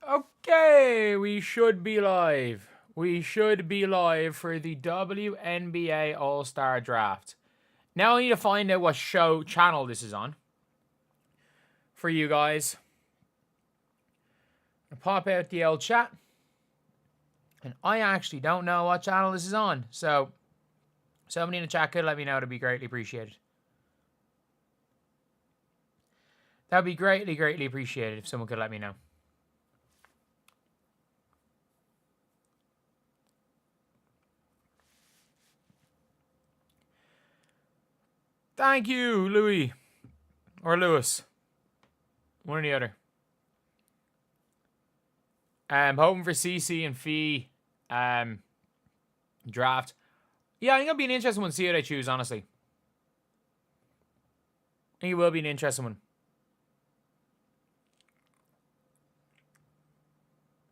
Okay, we should be live. We should be live for the WNBA All Star Draft. Now I need to find out what channel this is on for you guys. I'll pop out the old chat. And I actually don't know what channel this is on. So, somebody in the chat could let me know. It'd be greatly appreciated. That would be greatly, greatly appreciated if someone could let me know. Thank you, Louis. Or Lewis. One or the other. I'm hoping for CC and Fee draft. Yeah, I think it'll be an interesting one to see who they choose, honestly. I think it will be an interesting one.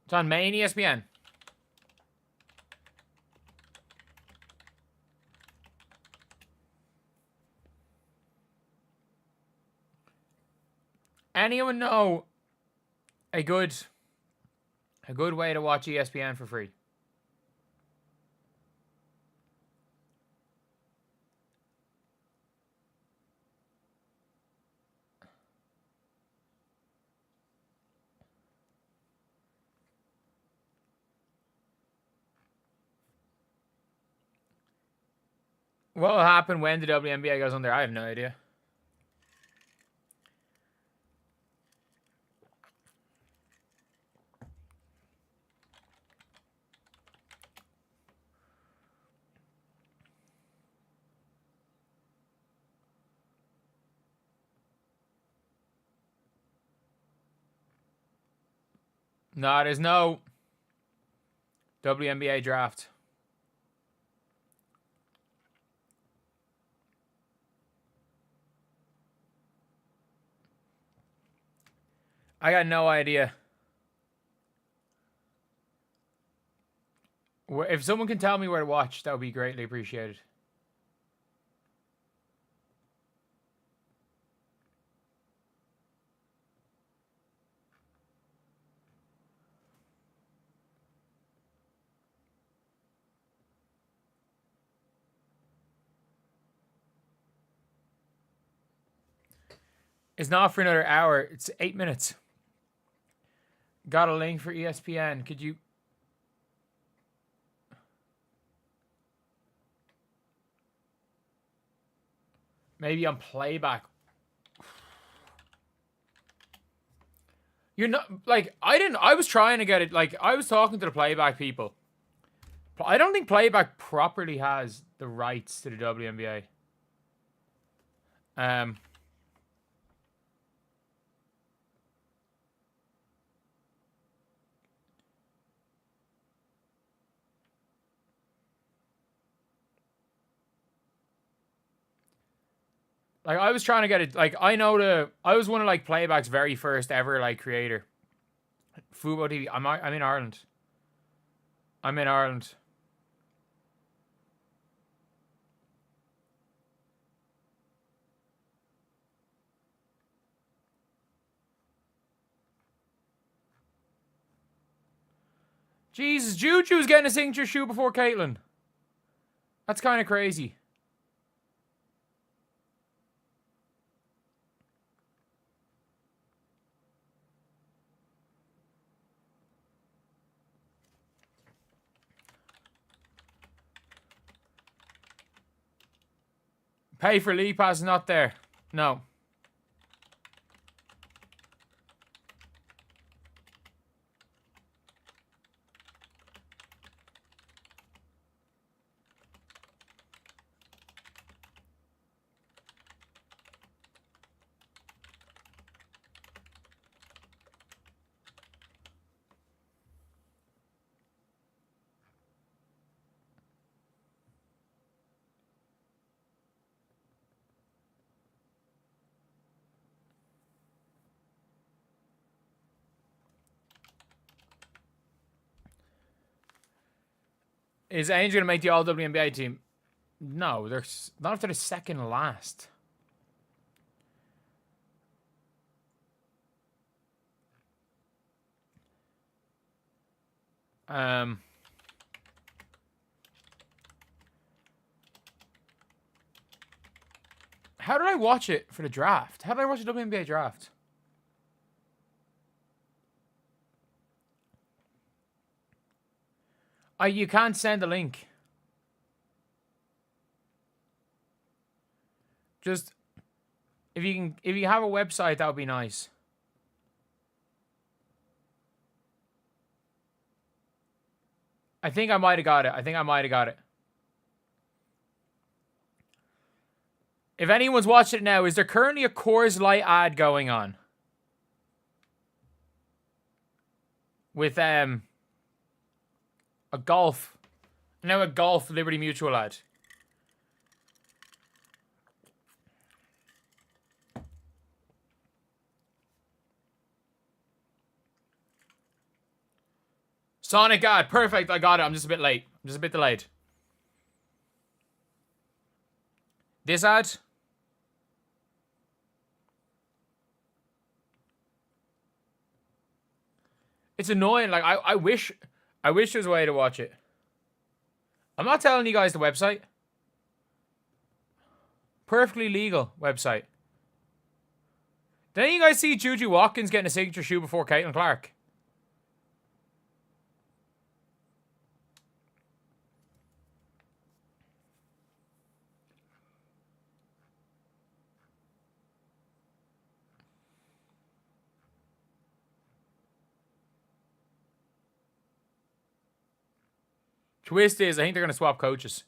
It's on main ESPN. Anyone know a good way to watch ESPN for free? What will happen when the WNBA goes on there? I have no idea. No, there's no WNBA draft. I got no idea. If someone can tell me where to watch, that would be greatly appreciated. It's not for another hour. It's 8 minutes. Got a link for ESPN. Could you... Maybe on playback. You're not... Like, I was trying to get it... Like, I was talking to the playback people. I don't think playback properly has the rights to the WNBA. Like, I was trying to get it... Like, I was one of, like, playback's very first ever, like, creator. Fubo TV. I'm in Ireland. I'm in Ireland. Jesus, Juju's getting a signature shoe before Caitlyn. That's kind of crazy. Pay for League Pass is not there. No. Is Angel going to make the All WNBA team? No, they're not if they're the second last. How did I watch it for the draft? How did I watch the WNBA draft? You can't send a link. Just if you have a website, that would be nice. I think I might have got it. If anyone's watching it now, is there currently a Coors Light ad going on? With a golf. Now a golf Liberty Mutual ad. Sonic ad. Perfect. I got it. I'm just a bit late. I'm just a bit delayed. This ad. It's annoying. Like, I wish there was a way to watch it. I'm not telling you guys the website. Perfectly legal website. Didn't you guys see Juju Watkins getting a signature shoe before Caitlin Clark? Twist is, I think they're going to swap coaches.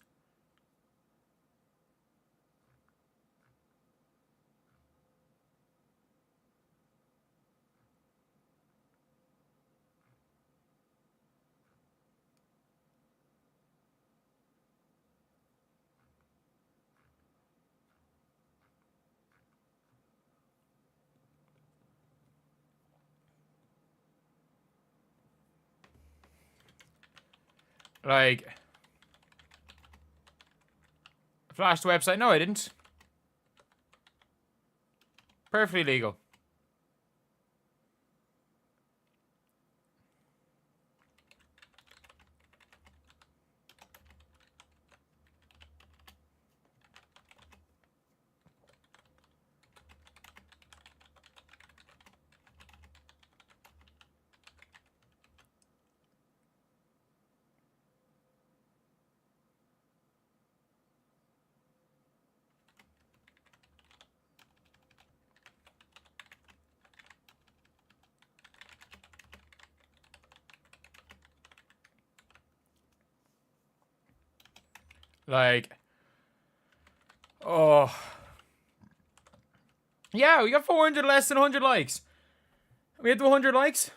Like, flash the website. No, I didn't. Perfectly legal. Like, oh. Yeah, we got 400 less than 100 likes. We had 100 likes.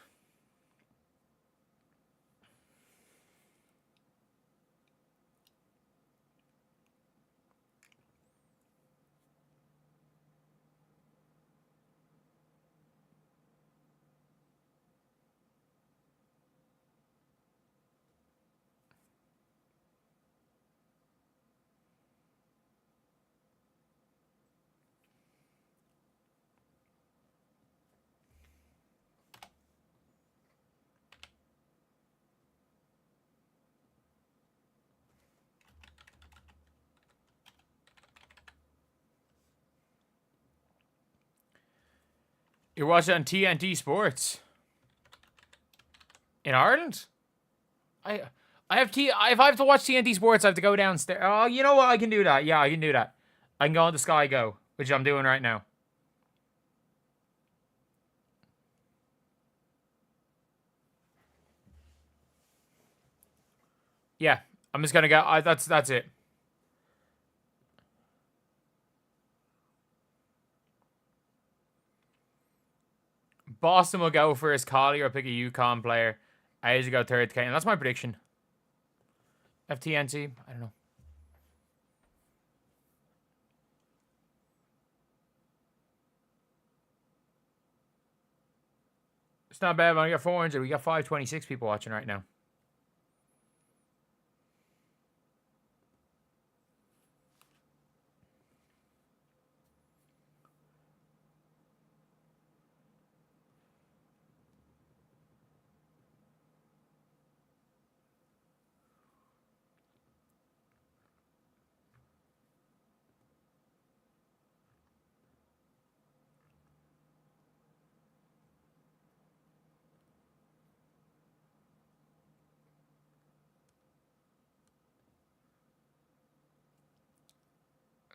You're watching on TNT Sports in Ireland. I have if I have to watch TNT Sports, I have to go downstairs. Oh, you know what? I can do that. Yeah, I can do that. I can go on the Sky Go, which I'm doing right now. Yeah, I'm just gonna go. That's it. Boston will go first. Collier will pick a UConn player. I usually go third. And that's my prediction. FTNT. I don't know. It's not bad. We got 400. We got 526 people watching right now.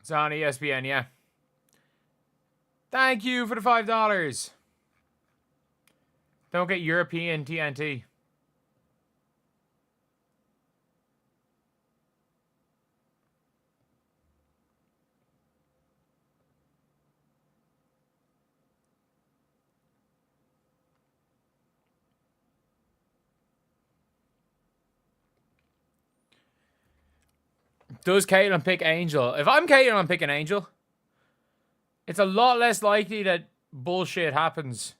It's on ESPN, yeah. Thank you for the $5. Don't get European TNT. Does Caitlin pick Angel? If I'm Caitlin, I'm picking Angel. It's a lot less likely that bullshit happens.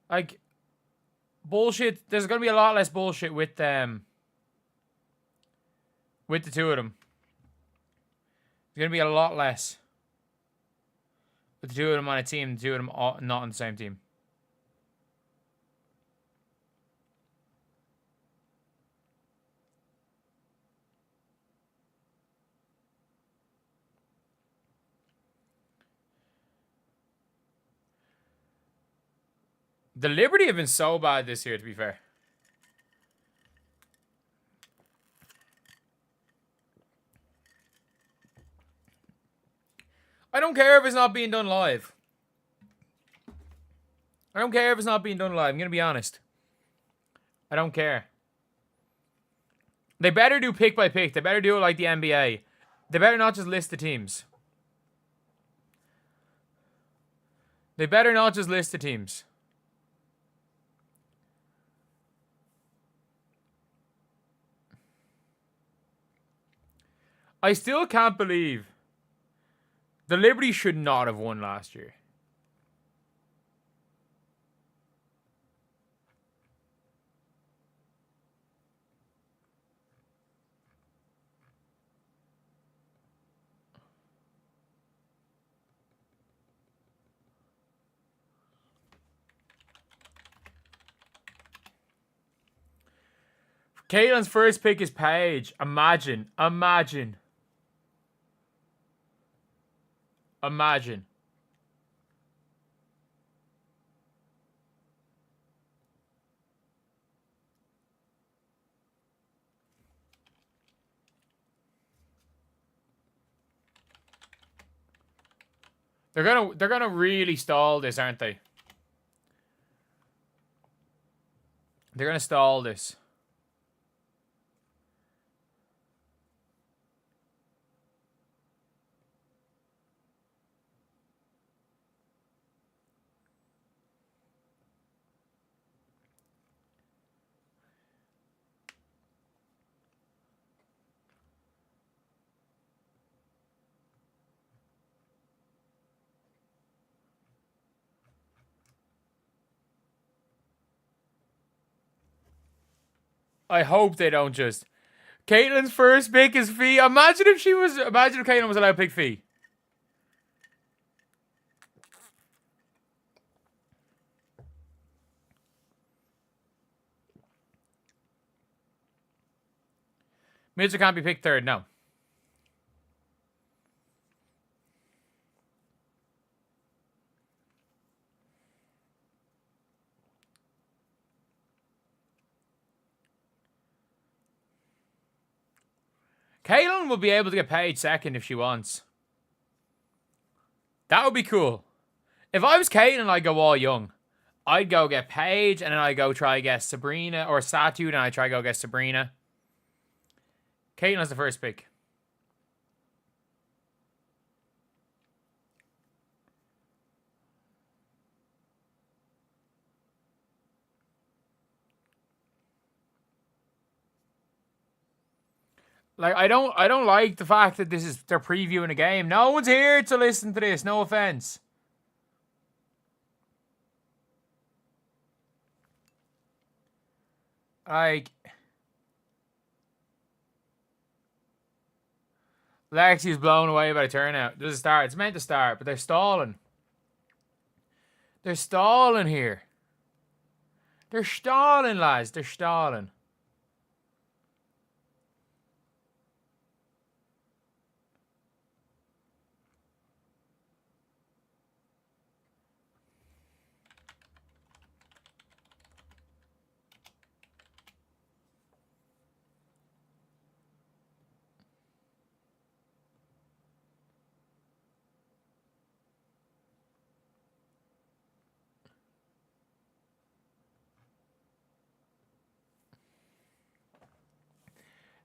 Like, bullshit, there's going to be a lot less bullshit with them. With the two of them. There's going to be a lot less. With the two of them on a team, the two of them all, not on the same team. The Liberty have been so bad this year, to be fair. I don't care if it's not being done live. I don't care if it's not being done live. I'm going to be honest. I don't care. They better do pick by pick. They better do it like the NBA. They better not just list the teams. They better not just list the teams. I still can't believe the Liberty should not have won last year. Caitlin's first pick is Paige. Imagine. Imagine. Imagine. They're gonna really stall this, aren't they? They're gonna stall this. I hope they don't just. Caitlin's first pick is Fee. Imagine if Caitlin was allowed to pick Fee. Mitchell can't be picked third, no. Caitlin will be able to get paid second if she wants. That would be cool. If I was Caitlin, I'd go all young. I'd go get Paige, and then I'd go try get Sabrina or Satu, and I'd try go get Sabrina. Caitlin's the first pick. Like, I don't like the fact that they're previewing a game. No one's here to listen to this. No offense. Like, Lexi's blown away by the turnout. Does it start? It's meant to start, but they're stalling. They're stalling here. They're stalling, lads. They're stalling.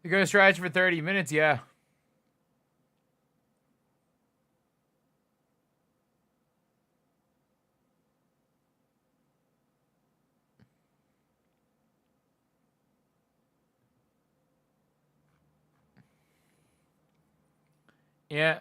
You're going to stretch for 30 minutes? Yeah. Yeah.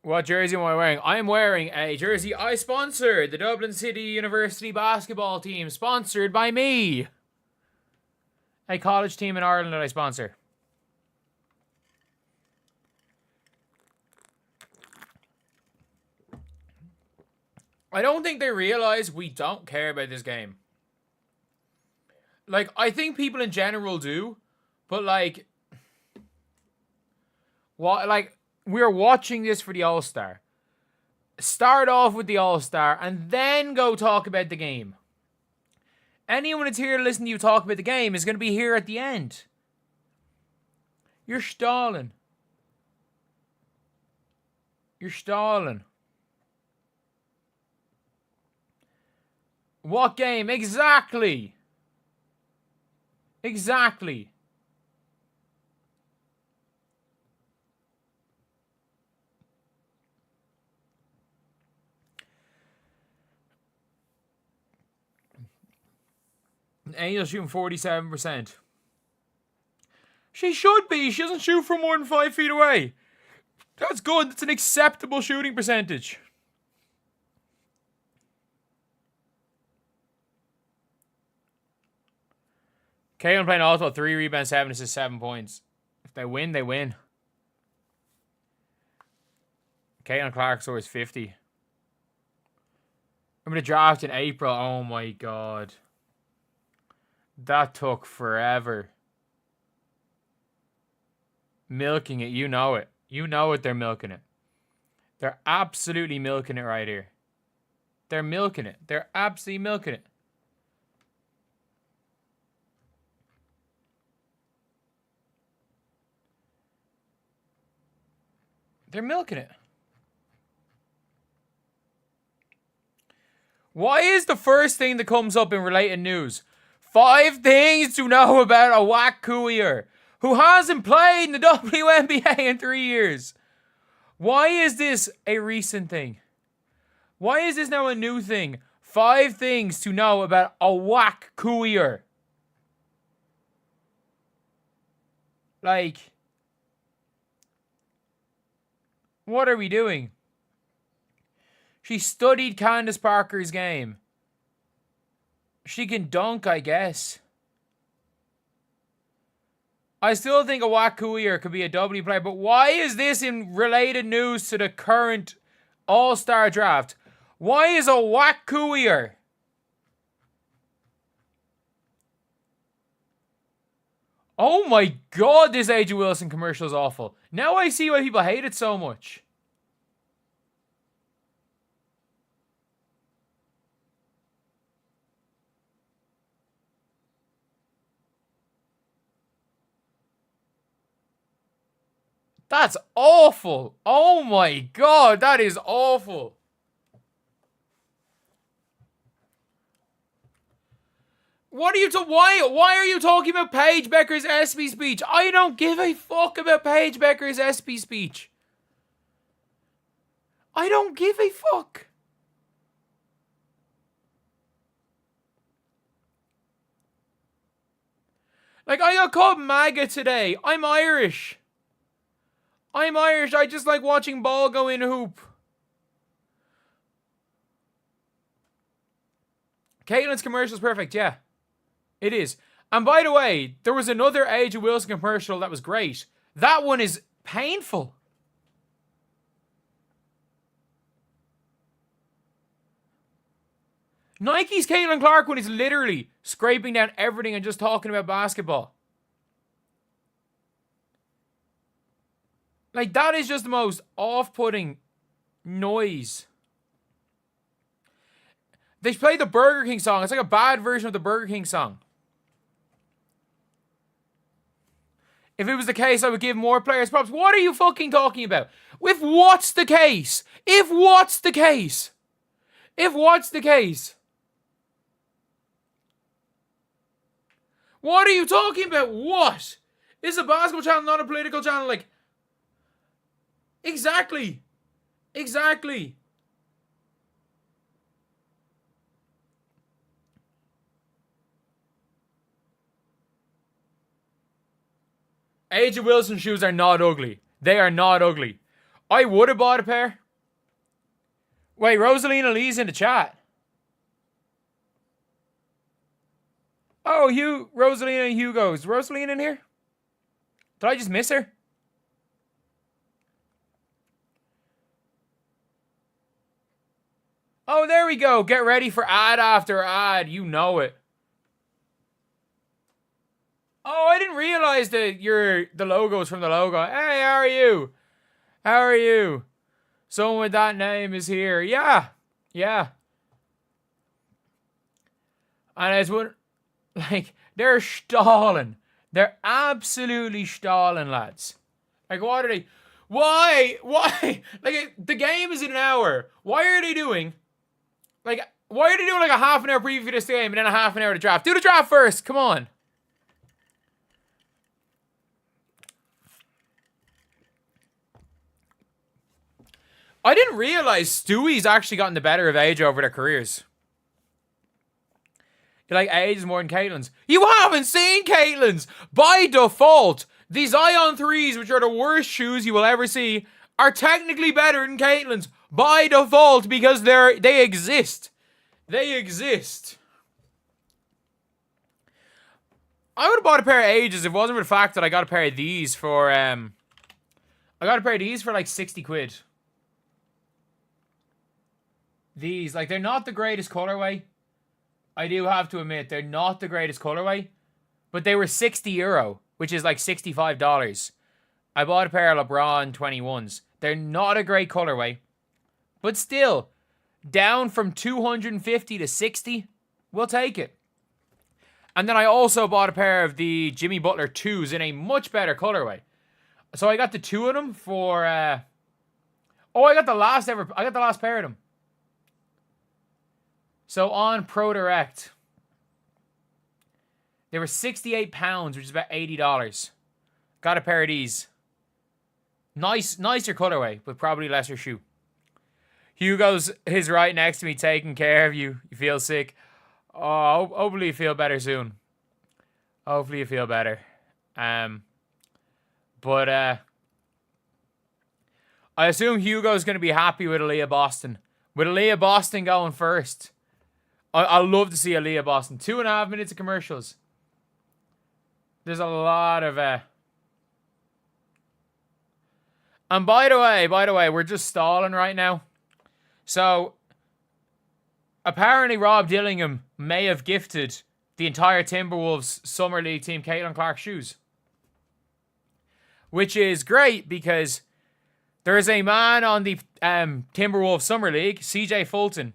What jersey am I wearing? I'm wearing a jersey I sponsored. The Dublin City University basketball team, sponsored by me. A college team in Ireland that I sponsor. I don't think they realize we don't care about this game. Like, I think people in general do, but like, what? Like, we're watching this for the All-Star. Start off with the All-Star and then go talk about the game. Anyone that's here to listen to you talk about the game is going to be here at the end. You're stalling. You're stalling. What game? Exactly. Exactly. Angel shooting 47%. She should be. She doesn't shoot from more than 5 feet away. That's good. That's an acceptable shooting percentage. Caitlin playing also 3 rebounds, 7 assists, 7 points. If they win, they win. Caitlin Clark scores 50. I'm going to draft in April. Oh my god. That took forever. Milking it. You know it. You know it. They're milking it. They're absolutely milking it right here. They're milking it. They're absolutely milking it. They're milking it. Why is the first thing that comes up in related news 5 things to know about a whack cooier who hasn't played in the WNBA in 3 years? Why is this a recent thing? Why is this now a new thing? 5 things to know about a whack cooier. Like, what are we doing? She studied Candace Parker's game. She can dunk, I guess. I still think a Wakuier could be a W player, but why is this in related news to the current All-Star draft? Why is a Wakuier? Oh my god, this AJ Wilson commercial is awful. Now I see why people hate it so much. That's awful. Oh my god, that is awful. What are you why are you talking about Paige Bueckers' SB speech? I don't give a fuck about Paige Bueckers' SB speech. I don't give a fuck. Like, I got called MAGA today. I'm Irish. I just like watching ball go in a hoop. Caitlin's commercial is perfect, yeah. It is. And by the way, there was another AJ Wilson commercial that was great. That one is painful. Nike's Caitlin Clark one is literally scraping down everything and just talking about basketball. Like, that is just the most off-putting noise. They play the Burger King song. It's like a bad version of the Burger King song. If it was the case, I would give more players props. What are you fucking talking about? If what's the case? If what's the case? If what's the case? What are you talking about? What? This is a basketball channel, not a political channel. Like, exactly. Exactly. A'ja Wilson shoes are not ugly. They are not ugly. I would have bought a pair. Wait, Rosalina Lee's in the chat. Oh, Rosalina and Hugo. Is Rosalina in here? Did I just miss her? Oh, there we go. Get ready for ad after ad. You know it. Oh, I didn't realize that the logo's from the logo. Hey, how are you? How are you? Someone with that name is here. Yeah. Yeah. And it's what, like, they're stalling. They're absolutely stalling, lads. Like, what are they? Why? Like, the game is in an hour. Why are they doing like a half an hour preview for this game and then a half an hour to draft? Do the draft first. Come on. I didn't realize Stewie's actually gotten the better of A'ja over their careers. You like A'ja's more than Caitlin's. You haven't seen Caitlin's! By default, the Zion 3s, which are the worst shoes you will ever see, are technically better than Caitlin's. By default, because they exist. They exist. I would have bought a pair of A'jas if it wasn't for the fact that I got a pair of these for, like 60 quid. These, like, they're not the greatest colorway. I do have to admit, they're not the greatest colorway. But they were €60, which is like $65. I bought a pair of LeBron 21s. They're not a great colorway. But still, down from 250 to 60, we'll take it. And then I also bought a pair of the Jimmy Butler 2s in a much better colorway. So I got the two of them for... I got the last pair of them. So on ProDirect, they were £68, which is about $80. Got a pair of these. Nicer colorway, but probably lesser shoe. Hugo's is right next to me, taking care of you. You feel sick. Oh, hopefully you feel better soon. Hopefully you feel better. But I assume Hugo's going to be happy with Aaliyah Boston. With Aaliyah Boston going first. I'd love to see Aaliyah Boston. 2.5 minutes of commercials. There's a lot of... And by the way, we're just stalling right now. So, apparently Rob Dillingham may have gifted the entire Timberwolves Summer League team Caitlin Clark shoes. Which is great because there is a man on the Timberwolves Summer League, CJ Fulton.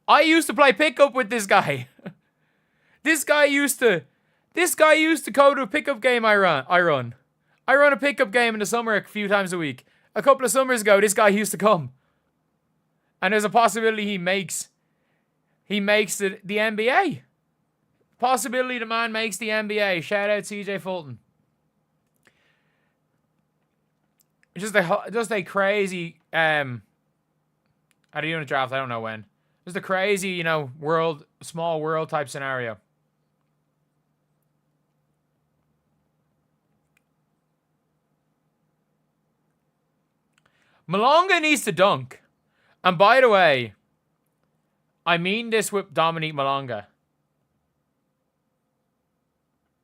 I used to play pickup with this guy. This guy used to go to a pickup game I run. I run a pickup game in the summer a few times a week. A couple of summers ago, this guy used to come. And there's a possibility he makes the NBA. Possibility the man makes the NBA. Shout out CJ Fulton. Just a crazy are you doing a draft? I don't know when. Just a crazy, small world type scenario. Malonga needs to dunk. And by the way, I mean this with Dominique Malonga.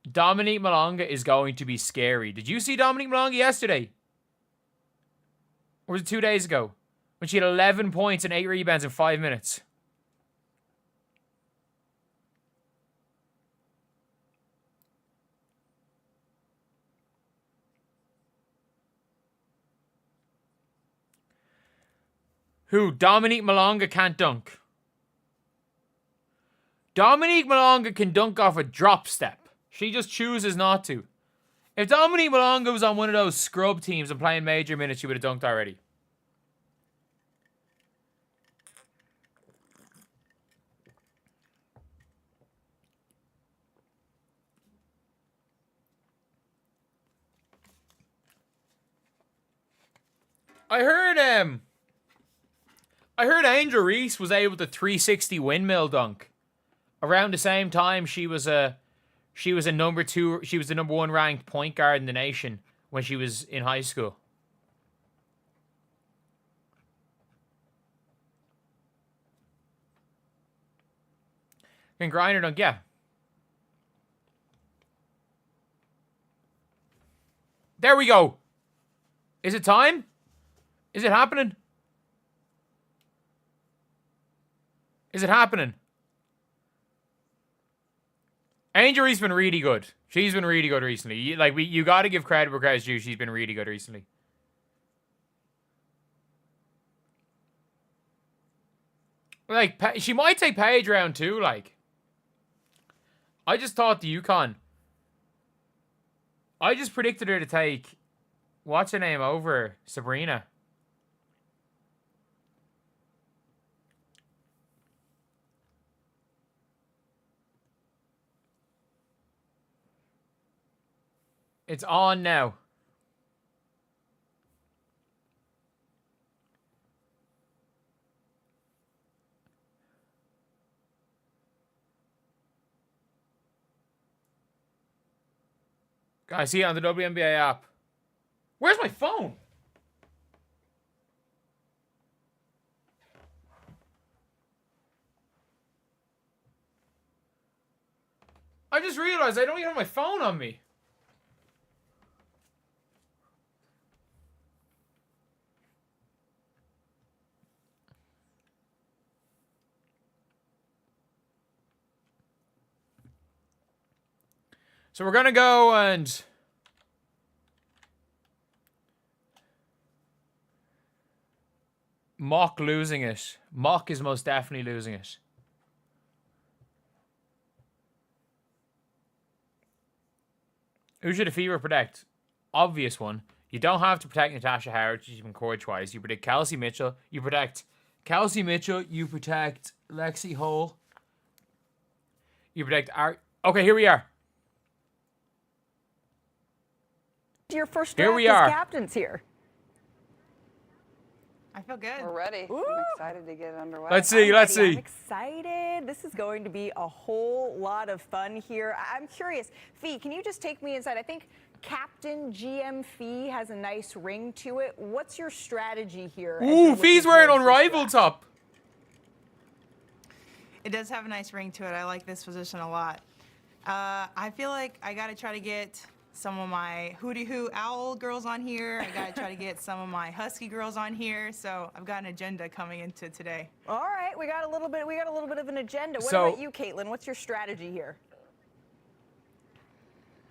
Dominique Malonga is going to be scary. Did you see Dominique Malonga yesterday? Or was it 2 days ago? When she had 11 points and 8 rebounds in 5 minutes. Who? Dominique Malonga can't dunk. Dominique Malonga can dunk off a drop step. She just chooses not to. If Dominique Malonga was on one of those scrub teams and playing major minutes, she would have dunked already. I heard Angel Reese was able to 360 windmill dunk around the same time she was a number 2, she was the number 1 ranked point guard in the nation when she was in high school. Can grind her dunk, yeah. There we go. Is it time? Is it happening? Is it happening? Angel Reese's been really good. She's been really good recently. You got to give credit where credit's due. She's been really good recently. Like, she might take Paige round 2, like. I just thought the UConn. I just predicted her to take, what's her name, over Breanna. It's on now. Guys, see it on the WNBA app. Where's my phone? I just realized I don't even have my phone on me. So we're going to go and Mock losing it. Mock is most definitely losing it. Who should a Fever protect? Obvious one. You don't have to protect Natasha Howard. She's been cored twice. You protect Kelsey Mitchell. You protect Kelsey Mitchell. You protect Lexi Hole. You protect Okay, here we are. Your first draft as captains here. I feel good. We're ready. Ooh. I'm excited to get underway. Let's see. I'm excited. This is going to be a whole lot of fun here. I'm curious. Fee, can you just take me inside? I think Captain GM Fee has a nice ring to it. What's your strategy here? Ooh, Fee's wearing Unrivaled top. It does have a nice ring to it. I like this position a lot. I feel like I got to try to get some of my Hootie Hoo Owl girls on here. I gotta try to get some of my Husky girls on here. So I've got an agenda coming into today. All right, we got a little bit of an agenda. What about you, Caitlin? What's your strategy here?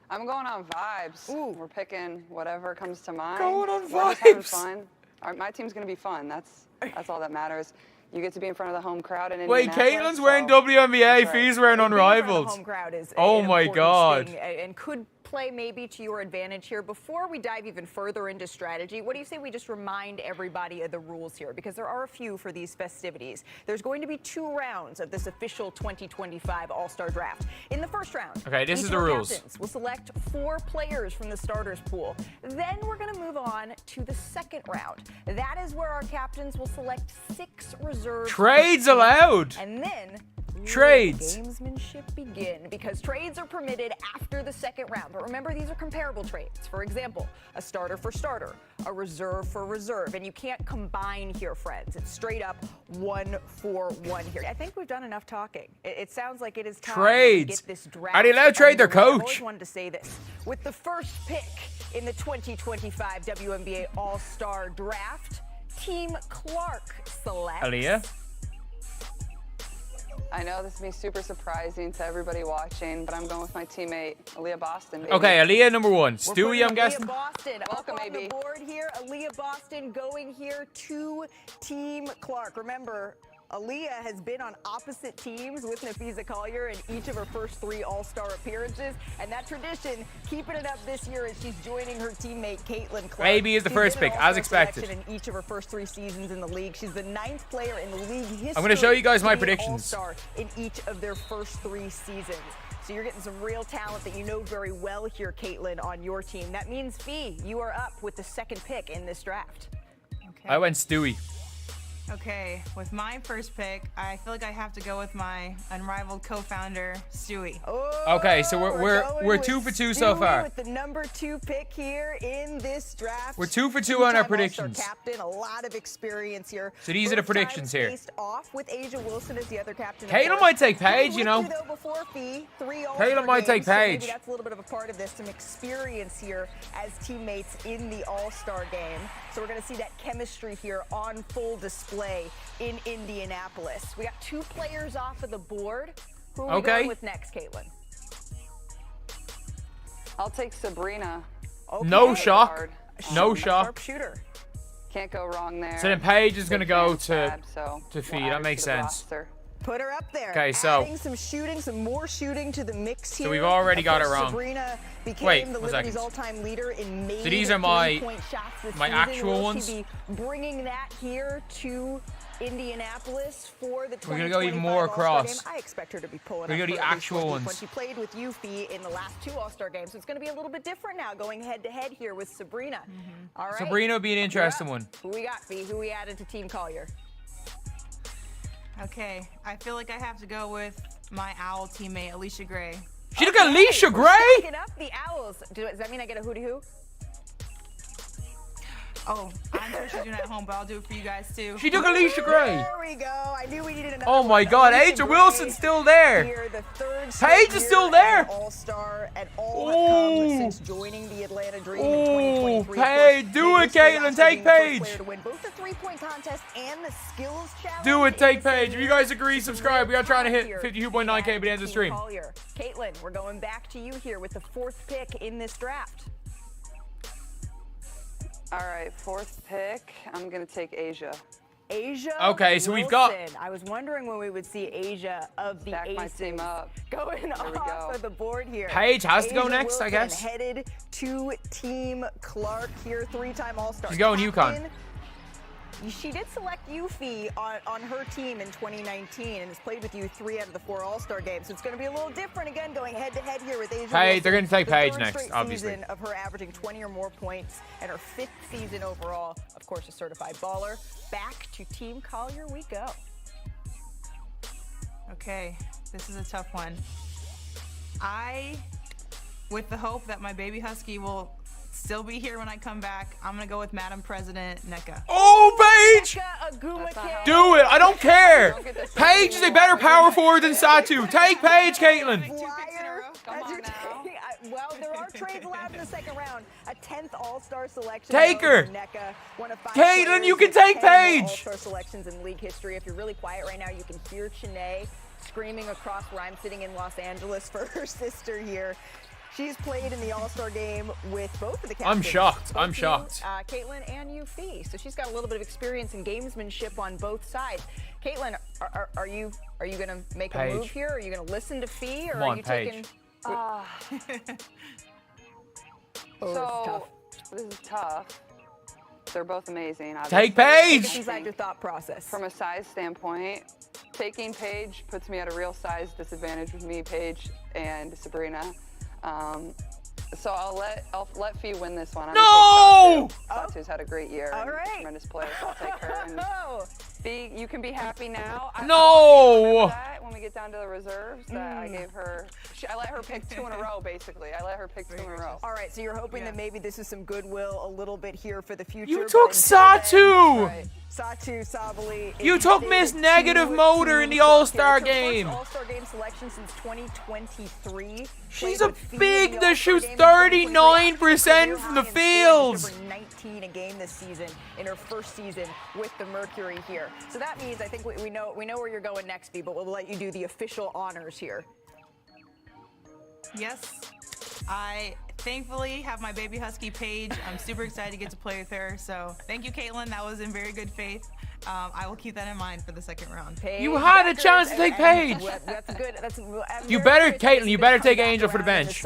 I'm going on vibes. Ooh. We're picking whatever comes to mind. Going on We're just having fun. My team's gonna be fun. That's all that matters. You get to be in front of the home crowd in Indianapolis. Wait, Caitlin's wearing WNBA. Fee's wearing Unrivaled. The home crowd is oh my God. And could play maybe to your advantage here. Before we dive even further into strategy, what do you say we just remind everybody of the rules here? Because there are a few for these festivities. There's going to be 2 rounds of this official 2025 All-Star Draft. In the first round, okay, this is the rules. Captains will select 4 players from the starters pool. Then we're going to move on to the second round. That is where our captains will select 6 reserves. Trades allowed. And then trades. Gamesmanship begin, because trades are permitted after the second round. But remember, these are comparable trades. For example, a starter for starter, a reserve for reserve, and you can't combine here, friends. It's straight up 1 for 1 here. I think we've done enough talking. It sounds like it is time to get this draft. Are they allowed to trade their coach? I always wanted to say this. With the first pick in the 2025 WNBA All Star Draft, Team Clark selects Aaliyah. I know this is going to be super surprising to everybody watching, but I'm going with my teammate, Aaliyah Boston. Baby. Okay, Aaliyah number 1. We're Stewie, putting I'm guessing. Aaliyah Boston Welcome, up on baby. the board here. Aaliyah Boston going here to Team Clark. Remember, Aaliyah has been on opposite teams with Nafisa Collier in each of her first 3 All-Star appearances, and that tradition, keeping it up this year as she's joining her teammate Caitlin Clark. Baby is the She's first been an pick, All-Star as expected. selection in each of her first 3 seasons in the league. She's the 9th player in the league history. I'm gonna show you guys my to be an predictions. All-Star in each of their first 3 seasons. So you're getting some real talent that you know very well here, Caitlin, on your team. That means, Fee, you are up with the 2nd pick in this draft. Okay. I went Stewie. Okay, with my first pick, I feel like I have to go with my unrivaled co-founder, Stewie. Oh, Okay, so we're going 2 with for 2 so Stewie far. With the number 2 pick here in this draft. We're 2 for 2 on our Two-time All-Star predictions. Captain, a lot of experience here. So these are the Both predictions sides here. Faced off with Angel Wilson as the other captain. of Caitlin course. might take Who was Paige, you know. with though, before Fee, 3 All-Star Caitlin might take games, so maybe Paige. that's a little bit of a part of this, some experience here as teammates in the All-Star game. So we're going to see that chemistry here on full display in Indianapolis. We got 2 players off of the board. Who are we Okay. going with next, Caitlin? I'll take Sabrina. Okay. No shock. Hard. No A shock. Sharpshooter. Can't go wrong there. So then Paige is Big gonna go fan to Fab, so Fee. we'll That add her makes to the sense. roster. Put her up there. Okay, so- Adding some shooting, some more shooting to the mix here. we've already Of got it course, wrong. Sabrina became Wait, the 1 Liberty's second. all-time leader in made So these are my- three-point shots this my season. actual Will ones? she be bringing that here to Indianapolis for the We're gonna go even more 2025 All-Star across. game? I expect her to be pulling We're up gonna go for the at least actual 1 deep ones. when she played with Yuffie in the last 2 All-Star games. So it's going to be a little bit different now going head-to-head here with Sabrina. All right. Sabrina would be an You're interesting up. one. Who we got, Fee? Who we added to Team Collier? Okay, I feel like I have to go with my owl teammate, Alicia Gray. She took Alicia We're Gray? stacking up the Owls. Does that mean I get a hootie hoo? Oh, I'm sure she's doing it at home, but I'll do it for you guys too. She took Alicia Gray. There we go. I knew we needed another Oh my one. God, Alicia Angel Gray Wilson's still there. Here, the 3rd Paige straight is year still as there. an All-Star, and all have Ooh. come since joining the Atlanta Dream in Ooh, 2023. Of course, Paige, do they it, used to Caitlin, last take being the first Paige. player to win both the three-point contest and the skills challenge. Do it, take in the same Paige. If you year. guys agree, Some subscribe. We are trying to hit here 52.9K by the end of the Team stream. Collier. Caitlin, we're going back to you here with the 4th pick in this draft. All right, 4th pick. I'm going to take Asia. Asia. Okay, so we've got- Wilson. I was wondering when we would see Asia of the Back my Aces team up. going we off go. of the board here. Paige has to go Asia next, I Wilson guess. Headed to Team Clark here, 3-time All-Star. She's going UConn. Captain. She did select Yuffie on her team in 2019 and has played with you 3 out of the 4 All-Star games. So it's going to be a little different again going head-to-head here with Asia Paige, they're Wilson. gonna take The Paige 3rd next, straight obviously. season of her averaging 20 or more points and her 5th season overall, of course, a certified baller. Back to Team Collier we go. Okay, this is a tough one. With the hope that my baby husky will still be here when I come back, I'm gonna go with Madam President NECA. Oh, Paige! Aguma Kid. Do it. I don't care. Don't get this Paige is a better power forward than Satu. Take Paige, Caitlin. Flyer. Come as on you're now. taking- well, there are trades allowed in the 2nd round. A 10th All-Star selection. Take her. NECA, one of 5 Caitlin, players you can with take 10 Paige. All-Star selections in league history. If you're really quiet right now, you can hear Chanae screaming across where I'm sitting in Los Angeles for her sister here. She's played in the All-Star game with both of the captains. I'm shocked. I'm Both you, shocked. Caitlin and you, Fee. So she's got a little bit of experience in gamesmanship on both sides. Caitlin, are you going to make Paige. a move here? Are you going to listen to Fee, or Come are on, you Paige. taking? So this is tough. They're both amazing. Take obviously. Paige. Inside your thought process. From a size standpoint, taking Paige puts me at a real size disadvantage with me, Paige, and Sabrina. So I'll let Fee win this one. I'm No! gonna take Satu. Satu's had a great year. All and right. Tremendous player. So I'll take her. And Oh, Fee, you can be happy now. No! That when we get down to the reserves, that I gave her. I let her pick 2 in a row, basically. I let her pick 2 in a row. all right. So you're hoping that maybe this is some goodwill a little bit here for the future. You but took until then- Satu. Right. Satu Sabali. You took Miss Negative Motor in the All-Star game. All-Star game selection since 2023. She's Played a with Fee in big the that All-Star shoots game in 2023. 39% from the Career high in field. scoring, over 19 a game this season in her first season with the Mercury here. So that means I think we know where you're going next, Fee, but we'll let you do the official honors here. Yes, I thankfully have my baby husky Paige. I'm super excited to get to play with her. So thank you, Caitlin. That was in very good faith. I will keep that in mind for the second round. Paige You had a Bueckers, chance to take Paige. That's good. You better, Caitlin, you better take Angel for the bench.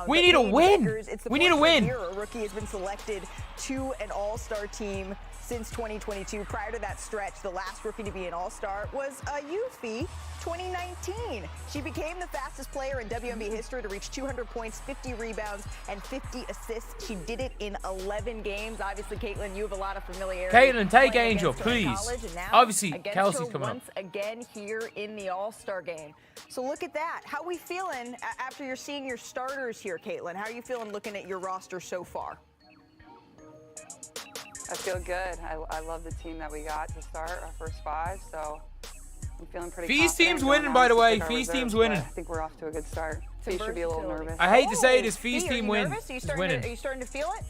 We need a win. We need a win. A rookie has been selected to an all-star team since 2022. Prior to that stretch, the last rookie to be an all-star was Yuffie, 2019. She became the fastest player in WNBA history to reach 200 points, 50 rebounds, and 50 assists. She did it in 11 games. Obviously, Caitlin, you have a lot of familiarity. Caitlin, take playing Angel, against her in please. college, and now Obviously, against Kelsey's her coming up. once again here in the all-star game. So look at that. How are we feeling after you're seeing your starters here, Caitlin? How are you feeling looking at your roster so far? I feel good. I love the team that we got to start our first 5, so I'm feeling pretty Fee's confident team's going winning, out by the to way. pick our Fe's team's reserves, but winning. I think we're off to a good start. Some Fee should be a little versatility. nervous. I hate to say this, Fee, Fee's are you team wins. nervous? Are you Is starting winning. are you starting to feel it?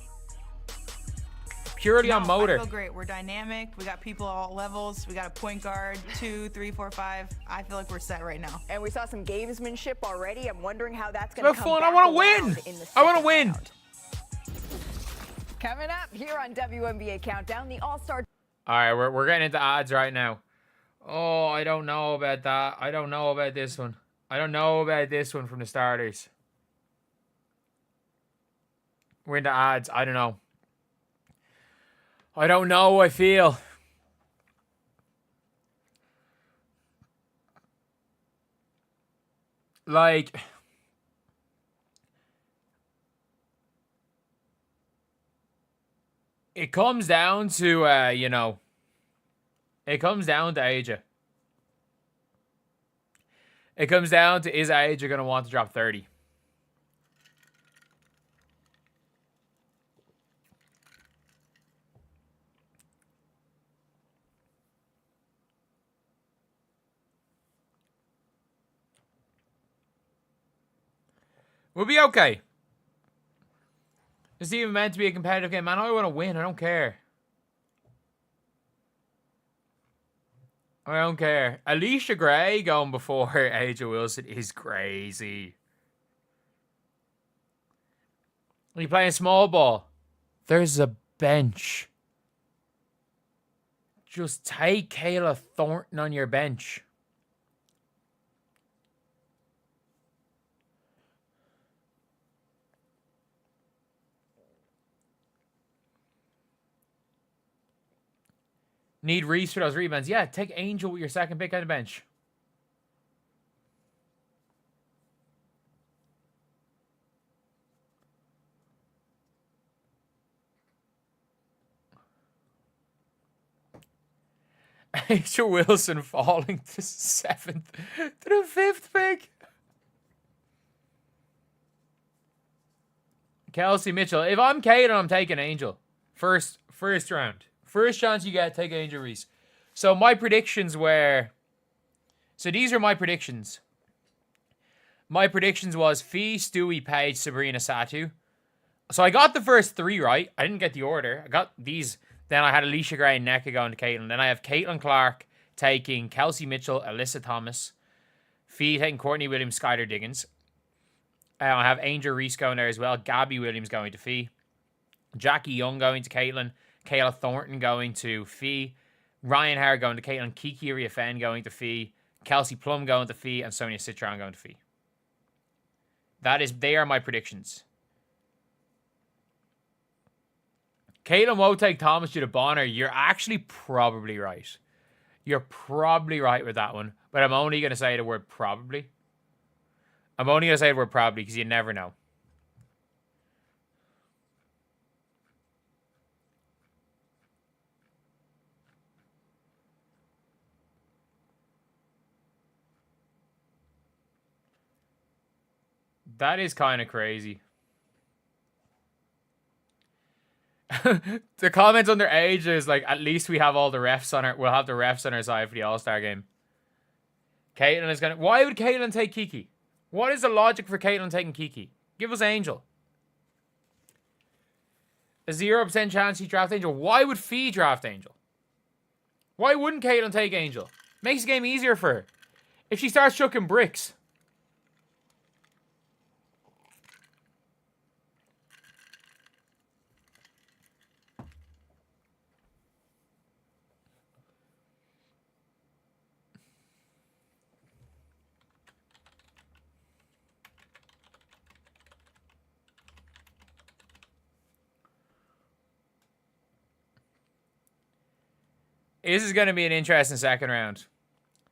Purely on No, motor. I feel great. We're dynamic. We got people all levels. We got a point guard, 2, 3, 4, 5. I feel like we're set right now. And we saw some gamesmanship already. I'm wondering how that's It's going no to come fun. back I want to around win. in the I want to second win. round. Coming up here on WNBA Countdown, the All-Star. All right, we're getting into odds right now. Oh, I don't know about that. I don't know about this one. I don't know about this one from the starters. We're into odds. I don't know. I don't know how I feel. Like, it comes down to, you know, it comes down to Aja. It comes down to, is Aja going to want to drop 30? We'll be okay. It's even meant to be a competitive game. Man, I want to win. I don't care. I don't care. Alicia Gray going before Aja Wilson is crazy. Are you playing small ball? There's a bench. Just take Kayla Thornton on your bench. Need Reese for those rebounds. Yeah, take Angel with your second pick on the bench. Angel Wilson falling to 7th to the 5th pick. Kelsey Mitchell. If I'm Caden, I'm taking Angel. First round. First chance you get, take Angel Reese. So my predictions were... So these are my predictions. My predictions was Fee, Stewie, Paige, Sabrina, Satu. So I got the first 3 right. I didn't get the order. I got these. Then I had Alicia Gray and Nneka going to Caitlin. Then I have Caitlin Clark taking Kelsey Mitchell, Alyssa Thomas. Fee taking Courtney Williams, Skylar Diggins. I have Angel Reese going there as well. Gabby Williams going to Fee. Jackie Young going to Caitlin. Kayla Thornton going to Fee. Ryan Hare going to Caitlin. Kiki Riafen going to Fee. Kelsey Plum going to Fee. And Sonia Citron going to Fee. They are my predictions. Caitlin won't take Thomas to the Bonner. You're actually probably right. You're probably right with that one. But I'm only going to say the word probably. I'm only going to say the word probably because you never know. That is kind of crazy. The comments under Age is like, at least we have all the refs on our... We'll have the refs on our side for the All-Star game. Caitlin is going to... Why would Caitlin take Kiki? What is the logic for Caitlin taking Kiki? Give us Angel. A 0% chance he draft Angel. Why would Fee draft Angel? Why wouldn't Caitlin take Angel? Makes the game easier for her. If she starts chucking bricks. This is going to be an interesting second round.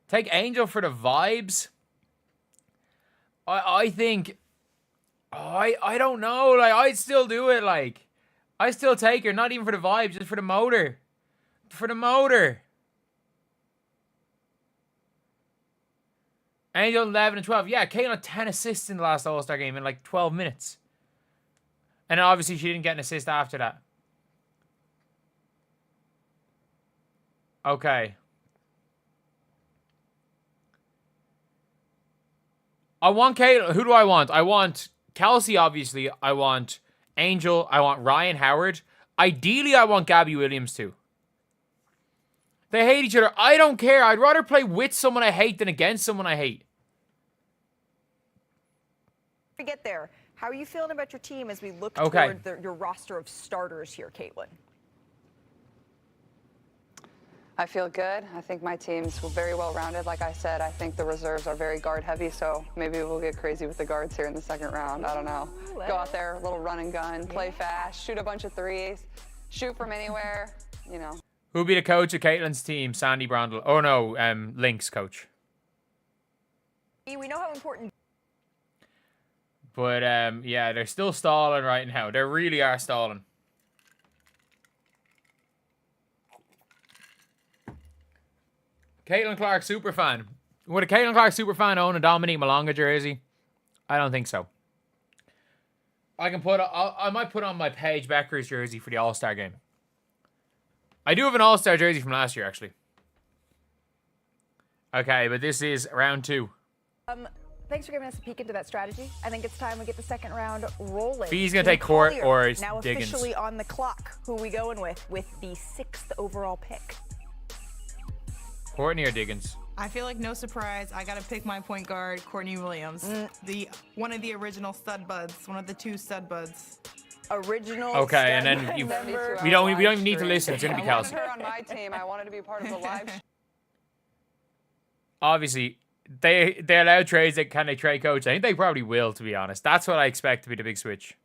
Take Angel for the vibes. I think... I don't know. Like, I'd still do it. Like, I still take her. Not even for the vibes. Just for the motor. For the motor. Angel 11 and 12. Yeah, Caitlin had 10 assists in the last All-Star game in like 12 minutes. And obviously she didn't get an assist after that. Okay. I want Caitlin. Who do I want? I want Kelsey, obviously. I want Angel. I want Ryan Howard. Ideally, I want Gabby Williams, too. They hate each other. I don't care. I'd rather play with someone I hate than against someone I hate. We get there. How are you feeling about your team as we look toward your roster of starters here, Caitlin? I feel good. I think my team's very well-rounded. Like I said, I think the reserves are very guard-heavy, so maybe we'll get crazy with the guards here in the second round. I don't know. Go out there, a little run and gun, play fast, shoot a bunch of threes, shoot from anywhere, you know. Who'll be the coach of Caitlin's team? Sandy Brondle. Oh, no, LYNX coach. We know how important... But, yeah, they're still stalling right now. They really are stalling. Caitlin Clark superfan. Would a Caitlin Clark superfan own a Dominique Malonga jersey? I don't think so. I might put on my Paige Bueckers jersey for the All-Star game. I do have an All-Star jersey from last year, actually. Okay, but this is round 2. Thanks for giving us a peek into that strategy. I think it's time we get the second round rolling. Fee's going to take Court or now Diggins. Officially on the clock. Who are we going with the 6th overall pick? Courtney or Diggins? I feel like no surprise. I gotta pick my point guard, Courtney Williams, one of the original stud buds, one of the 2 stud buds. Original. Okay, and then we don't even need to listen. It's gonna be Kelsey. I wanted her on my team. I wanted to be part of the live. Obviously, they allow trades that can they trade coach. I think they probably will, to be honest. That's what I expect to be the big switch.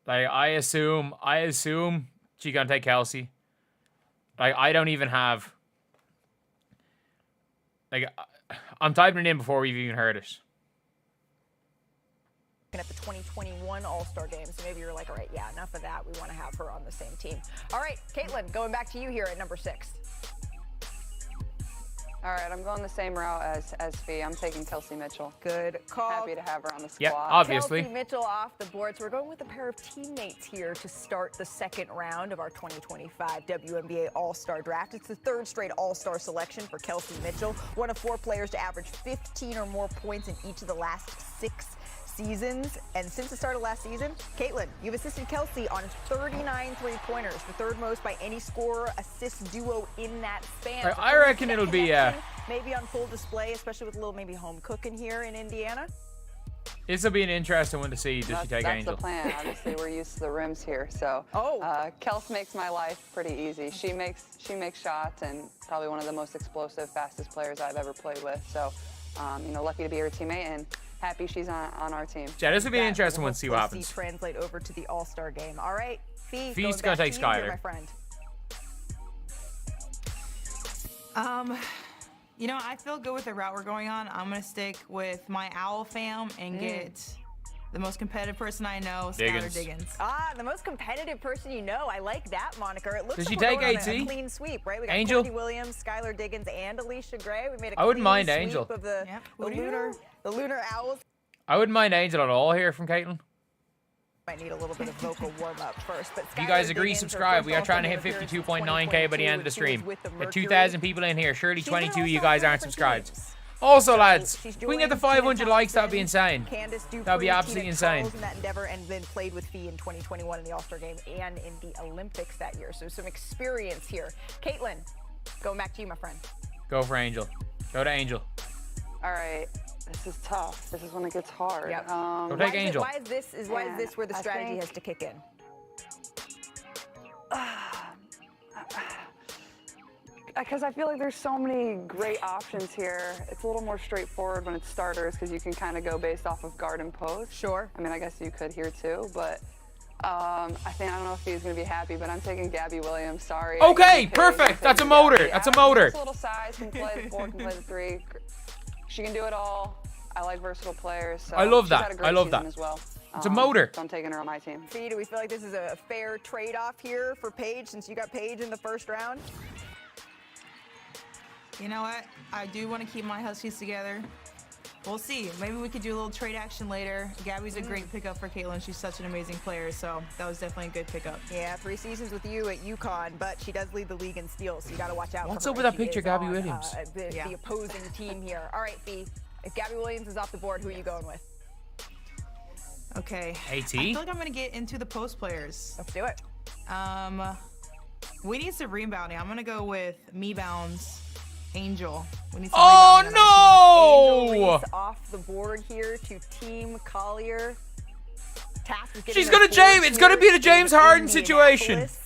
Like I assume she's gonna take Kelsey. Like I don't even have. Like I'm typing it in before we've even heard it. At the 2021 All-Star Game, so maybe you're like, all right, yeah, enough of that. We want to have her on the same team. All right, Caitlin, going back to you here at number 6. All right, I'm going the same route as Fee. I'm taking Kelsey Mitchell. Good call. Happy to have her on the squad. Yeah, obviously. Kelsey Mitchell off the board. So we're going with a pair of teammates here to start the second round of our 2025 WNBA All Star Draft. It's the 3rd straight All Star selection for Kelsey Mitchell, one of 4 players to average 15 or more points in each of the last 6 seasons. And since the start of last season, Caitlin, you've assisted Kelsey on 39 3-pointers, the 3rd most by any scorer assist duo in that span. I reckon it'll be maybe on full display, especially with a little maybe home cooking here in Indiana. This will be an interesting one to see. Does she take Angel? That's the plan. Obviously, we're used to the rims here, so Kels makes my life pretty easy. She makes shots, and probably one of the most explosive, fastest players I've ever played with. So, you know, lucky to be her teammate and happy she's on our team. Yeah, this will be an interesting one to see what happens. Translate over to the All-Star game. All right, Fee's gonna take Skylar. My friend. You know, I feel good with the route we're going on. I'm gonna stick with my Owl fam and get the most competitive person I know, Skylar Diggins. The most competitive person you know. I like that moniker. It looks Does like she we're take going AT? on a clean sweep, right? We got Angel? Courtney Williams, Skylar Diggins, and Alicia Gray. We made a I wouldn't mind sweep Angel. Of the lunar Owls. I wouldn't mind Angel at all here from Caitlin. Might need a little bit of vocal warm-up first. But If you guys agree, subscribe. We are trying to hit 52.9K by the end of the stream. Got 2,000 people in here. Surely 22 of you guys aren't subscribed. Also, So lads, she's if we can get the joined 500 Tina likes, that'd be Thompson, insane. Candace Dupree, That'd be absolutely Tina insane. Charles in that endeavor, and then played with Fee in 2021 in the All-Star game and in the Olympics that year. So some experience here. Caitlin, going back to you, my friend. Go for Angel. Go to Angel. All right. This is tough. This is when it gets hard. Yep. Go take Angel. Why is this where the I strategy think- has to kick in? Because I feel like there's so many great options here. It's a little more straightforward when it's starters because you can kind of go based off of guard and post. Sure. I mean, I guess you could here too, but I don't know if he's going to be happy, but I'm taking Gabby Williams. Sorry. Okay, perfect. That's a motor. That's a motor. Just a little size, can play the 4, can play the 3. She can do it all. I like versatile players. So I love she's that. had a great I love season that. As well. It's a motor. So I'm taking her on my team. Fee, do we feel like this is a fair trade-off here for Paige since you got Paige in the first round? You know what? I do want to keep my Huskies together. We'll see. Maybe we could do a little trade action later. Gabby's a great pickup for Caitlin. She's such an amazing player, so that was definitely a good pickup. Yeah, 3 seasons with you at UConn, but she does lead the league in steals, so you got to watch out. What's for up her with if that she picture, is Gabby on, Williams? The opposing team here. All right, Fee. If Gabby Williams is off the board, who are you going with? Okay. AT? I feel like I'm going to get into the post players. Let's do it. We need some rebounding. I'm going to go with Me Bounds. Angel. We need some Oh rebounding on our team. Angel no! Reese off the board here to Team Collier. Task is getting She's their gonna James. board It's gonna be here the James in Harden situation. Indianapolis.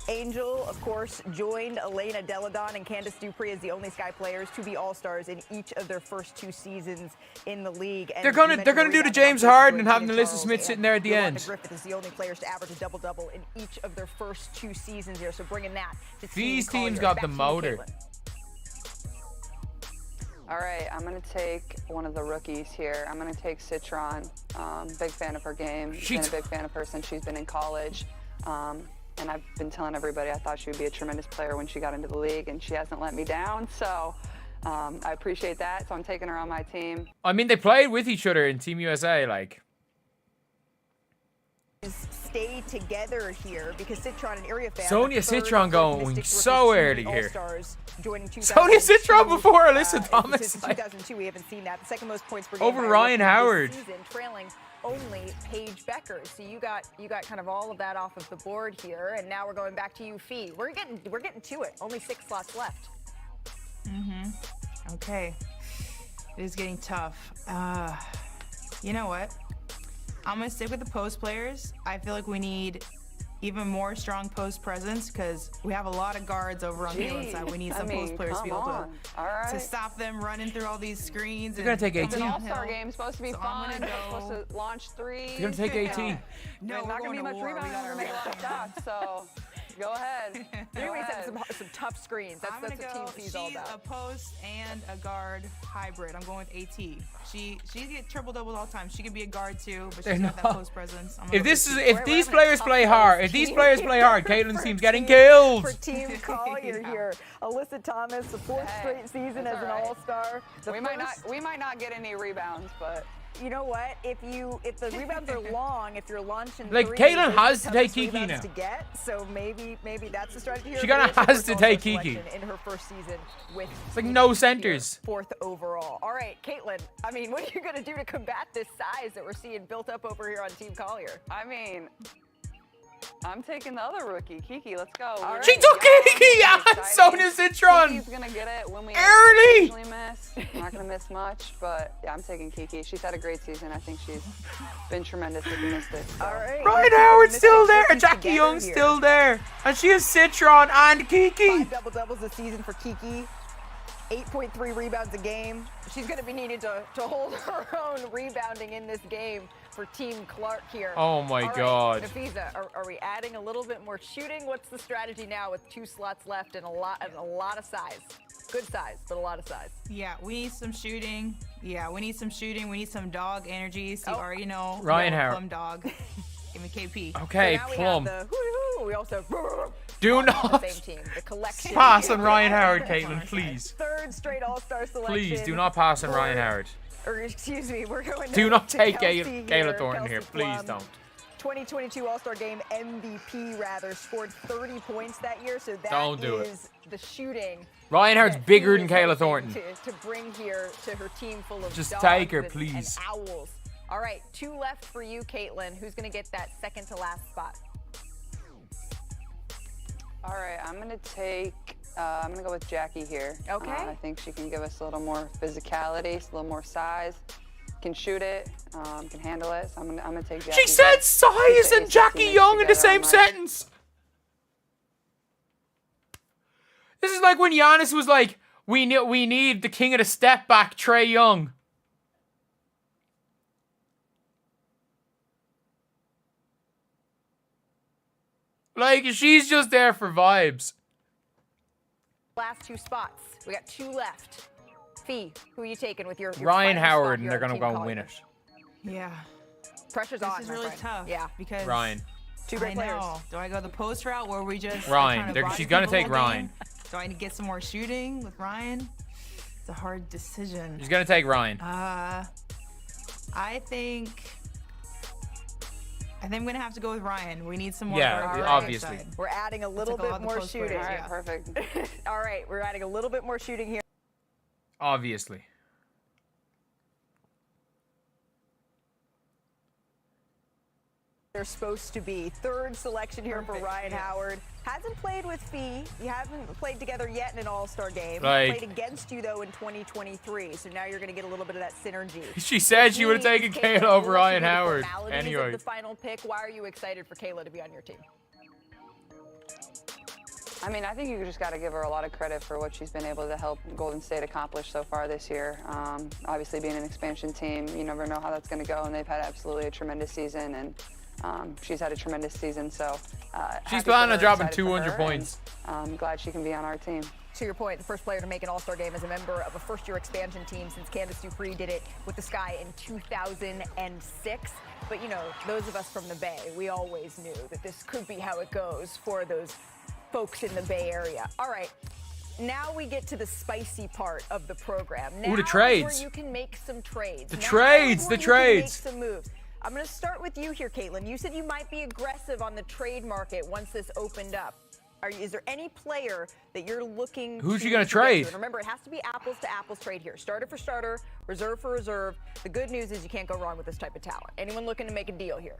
Angel, of course, joined Elena Deladon and Candace Dupree as the only Sky players to be All-Stars in each of their first 2 seasons in the league. And They're gonna you mentioned do the rebounding James on Harden and Tina have Melissa Charles Smith and sitting there at the Yolanda end. Griffith is the only players to average a double-double in each of their first 2 seasons here. So bringing that to These Team teams Collier. got the Back to you, motor. Caitlin. All right, I'm going to take one of the rookies here. I'm going to take Citron. Big fan of her game. Been a big fan of her since she's been in college. And I've been telling everybody I thought she would be a tremendous player when she got into the league, and she hasn't let me down. So I appreciate that. So I'm taking her on my team. I mean, they played with each other in Team USA, like. Stay together here because Citron and Area fans. Sonia Citron going so early here. Joining Sonia Citron before Alyssa Thomas. Since 2002, we haven't seen that. The second most points per game Over by a Ryan rookie Howard. this season, trailing only Paige Bueckers. So you got kind of all of that off of the board here, and now we're going back to you, Fee. We're getting to it. Only 6 slots left. Okay. It is getting tough. You know what? I'm going to stick with the post players. I feel like we need even more strong post presence because we have a lot of guards over on the other side. We need some post players to be able to stop them running through all these screens. They're going to take It's 18. an all-star game. Supposed to be fun. I'm gonna go- Supposed to launch 3. They're going to take 18. No, not going to be much rebounding. We're going to make a lot of shots. So go ahead. You're going to set some tough screens. I'm That's gonna what go. Team Fee's all She's about. a post and a guard hybrid. I'm going with AT. She get triple doubles all the time. She could be a guard too, but she's got that post presence. I'm gonna If go this with is AT. if these players play hard, Caitlin's team's getting killed. For Team Collier here, Alyssa Thomas, the 4th straight season as an All-Star. We might not get any rebounds, but You know what? If the rebounds are long, if you're launching Like, 3, Caitlin those are has the to take toughest Kiki rebounds now. to get, so maybe that's the strategy here. She kinda But has it's to her take first Kiki. selection in her first season with It's like no centers. 4th overall. All right, Caitlin. I mean, what are you gonna do to combat this size that we're seeing built up over here on Team Collier? I mean, I'm taking the other rookie, Kiki. Let's go. right. She took Kiki and Sonia Citron. Kiki's gonna get it when we Early. occasionally miss. I'm not gonna miss much, but yeah, I'm taking Kiki. She's had a great season. I think she's been tremendous with the Mystics. So. All right. Ryan Howard's still there. Mystics Jackie together Young's here. still there. And she has Citron and Kiki. 5 double-doubles this season for Kiki. 8.3 rebounds a game. She's going to be needed to hold her own rebounding in this game for Team Clark here. Oh my All right, God. Nafisa, are we adding a little bit more shooting? What's the strategy now with 2 slots left and a lot of size? Good size, but a lot of size. Yeah, we need some shooting. We need some dog energy. So you already know. Ryan Howard. Plum dog. Give me KP. Okay, So now Plum. we have the hoo-hoo. We also have Do on the not same team. The collection. pass on Ryan Howard, Caitlin, please. 3rd straight All-Star selection. Please do not pass on Ryan Howard. Or excuse me, we're going Do not to take Kelsey Kayla here, Thornton here. Kelsey Please Plum. don't. 2022 All-Star Game MVP, rather, scored 30 points that year. So that Don't do it. is the shooting. Ryan Howard's that bigger Fee than is Kayla hoping Thornton. To bring here to her team full of Just dogs take her, and please. owls. All right, 2 left for you, Caitlin. Who's going to get that second to last spot? All right, I'm gonna go with Jackie here. Okay. I think she can give us a little more physicality, a little more size. Can shoot it, can handle it. So I'm gonna take Jackie. She said size and Jackie Young in the same sentence. This is like when Giannis was like, we need the king of the step back, Trae Young. Like, she's just there for vibes. Last 2 spots. We got 2 left. Fee, who are you taking with your Ryan final Howard, spot and here they're on going to Team go and win Collegiate? it. Yeah. Pressure's This on, is my really friend. tough. Yeah. Because Ryan. 2 great I players. know. Do I go the post route where we just Ryan. trying to body She's gonna people take the whole Ryan. game? Do I need to get some more shooting with Ryan? It's a hard decision. She's going to take Ryan. I think I'm gonna have to go with Ryan. We need some more. Yeah, guards on the obviously. side. We're adding a little took a lot bit of the more post shooting. players, All right, yeah. perfect. All right, we're adding a little bit more shooting here. Obviously. They're supposed to be. 3rd selection here for Perfect, Ryan yes. Howard. Hasn't played with Fee. You haven't played together yet in an All-Star game. Like- Played against you, though, in 2023. So now you're going to get a little bit of that synergy. She said she would have taken Kayla, Kayla over we'll let you Ryan do the Howard. formalities of Anyway. the final pick. Why are you excited for Kayla to be on your team? I mean, I think you just got to give her a lot of credit for what she's been able to help Golden State accomplish so far this year. Obviously, being an expansion team, you never know how that's going to go, and they've had absolutely a tremendous season, and she's had a tremendous season. So She's planning on dropping 200 points. I'm glad she can be on our team. To your point, the first player to make an All-Star game as a member of a first-year expansion team since Candace Dupree did it with the Sky in 2006. But, you know, those of us from the Bay, we always knew that this could be how it goes for those folks in the Bay Area. All right, now we get to the spicy part of the program. Now Ooh, the is trades. where you can make some trades. The Now trades, is the where you can trades. Make some moves. I'm going to start with you here, Caitlin. You said you might be aggressive on the trade market once this opened up. Is there any player that you're looking Who's to she gonna get trade? to? And remember, it has to be apples to apples trade here. Starter for starter, reserve for reserve. The good news is you can't go wrong with this type of talent. Anyone looking to make a deal here?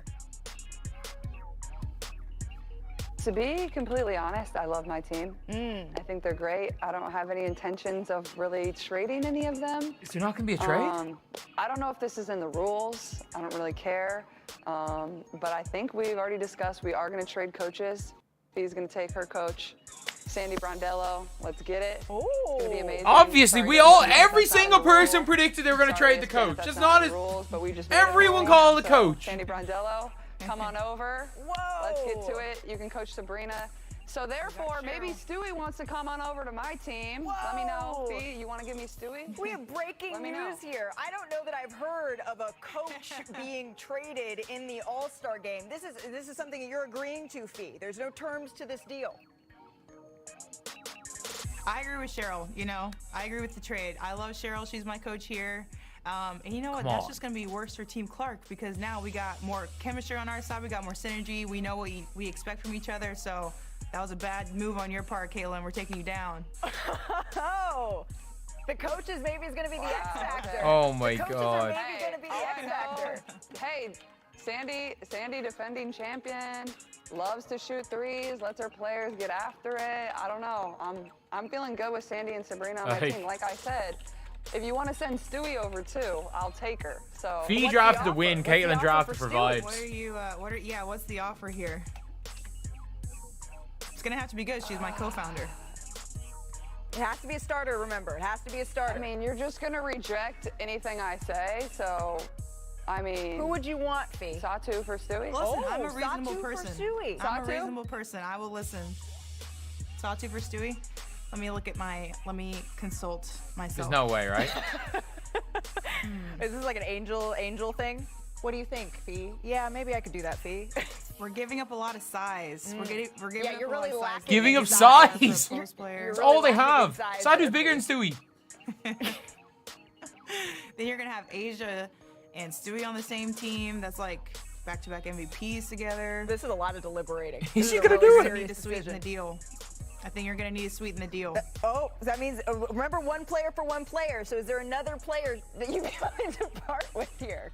To be completely honest, I love my team. I think they're great. I don't have any intentions of really trading any of them. Is there not going to be a trade? I don't know if this is in the rules. I don't really care. But I think we've already discussed we are going to trade coaches. Fee's going to take her coach, Sandy Brondello. Let's get it. It's going to be amazing. Obviously, Sorry, we guys, all, that's every not single the rule. person predicted they were going to Sorry, trade the Stan, coach. that's Just not not the as rules, but we just made it everyone rule. call the So, coach. Sandy Brondello, come on over. Whoa! Let's get to it. You can coach Breanna. So therefore, maybe Stewie wants to come on over to my team. Let me know. Whoa. Fee, you want to give me Stewie? We have breaking Let me know. news here. I don't know that I've heard of a coach being traded in the All-Star game. This is something that you're agreeing to, Fee. There's no terms to this deal. I agree with Cheryl. You know, I agree with the trade. I love Cheryl. She's my coach here. And you know what? Come That's on. just going to be worse for Team Clark because now we got more chemistry on our side. We got more synergy. We know what we expect from each other. So that was a bad move on your part, Caitlin. We're taking you down. Oh, the coaches maybe is going to be the X factor. Oh my the coaches God. are maybe going to be the all X I factor. know- Hey, Sandy, defending champion, loves to shoot threes, lets her players get after it. I don't know. I'm feeling good with Sandy and Sabrina on my Hey. team. Like I said, if you want to send Stewie over too, I'll take her. So Fee What's drafted the to win. offer? What's the Caitlin offer drafted for for Steward? vibes. What's the offer here? It's going to have to be good. She's my co-founder. It has to be a starter, remember. It has to be a starter. I mean, you're just gonna reject anything I say. So, I mean, who would you want, Fee? Satu for Stewie? Listen, I'm a Satu reasonable for person. Stewie. I'm a Satu? reasonable person. I will listen. Satu for Stewie. Let me consult myself. There's no way, right? Is this like an angel thing? What do you think, Fee? Yeah, maybe I could do that, Fee. We're giving up a lot of size. We're giving Yeah, up you're a lot really of size. lacking Giving in up size. size. For a post player. That's really all they lacking in have. size Sadu's there, bigger than Fee. Stewie. Then you're gonna have Asia and Stewie on the same team. That's like back-to-back MVPs together. This is a lot of deliberating. Is she This gonna a really do it? You need to serious sweeten the decision. deal. I think you're gonna need to sweeten the deal. Oh, that means, remember, one player for one player. So is there another player that you going to part with here?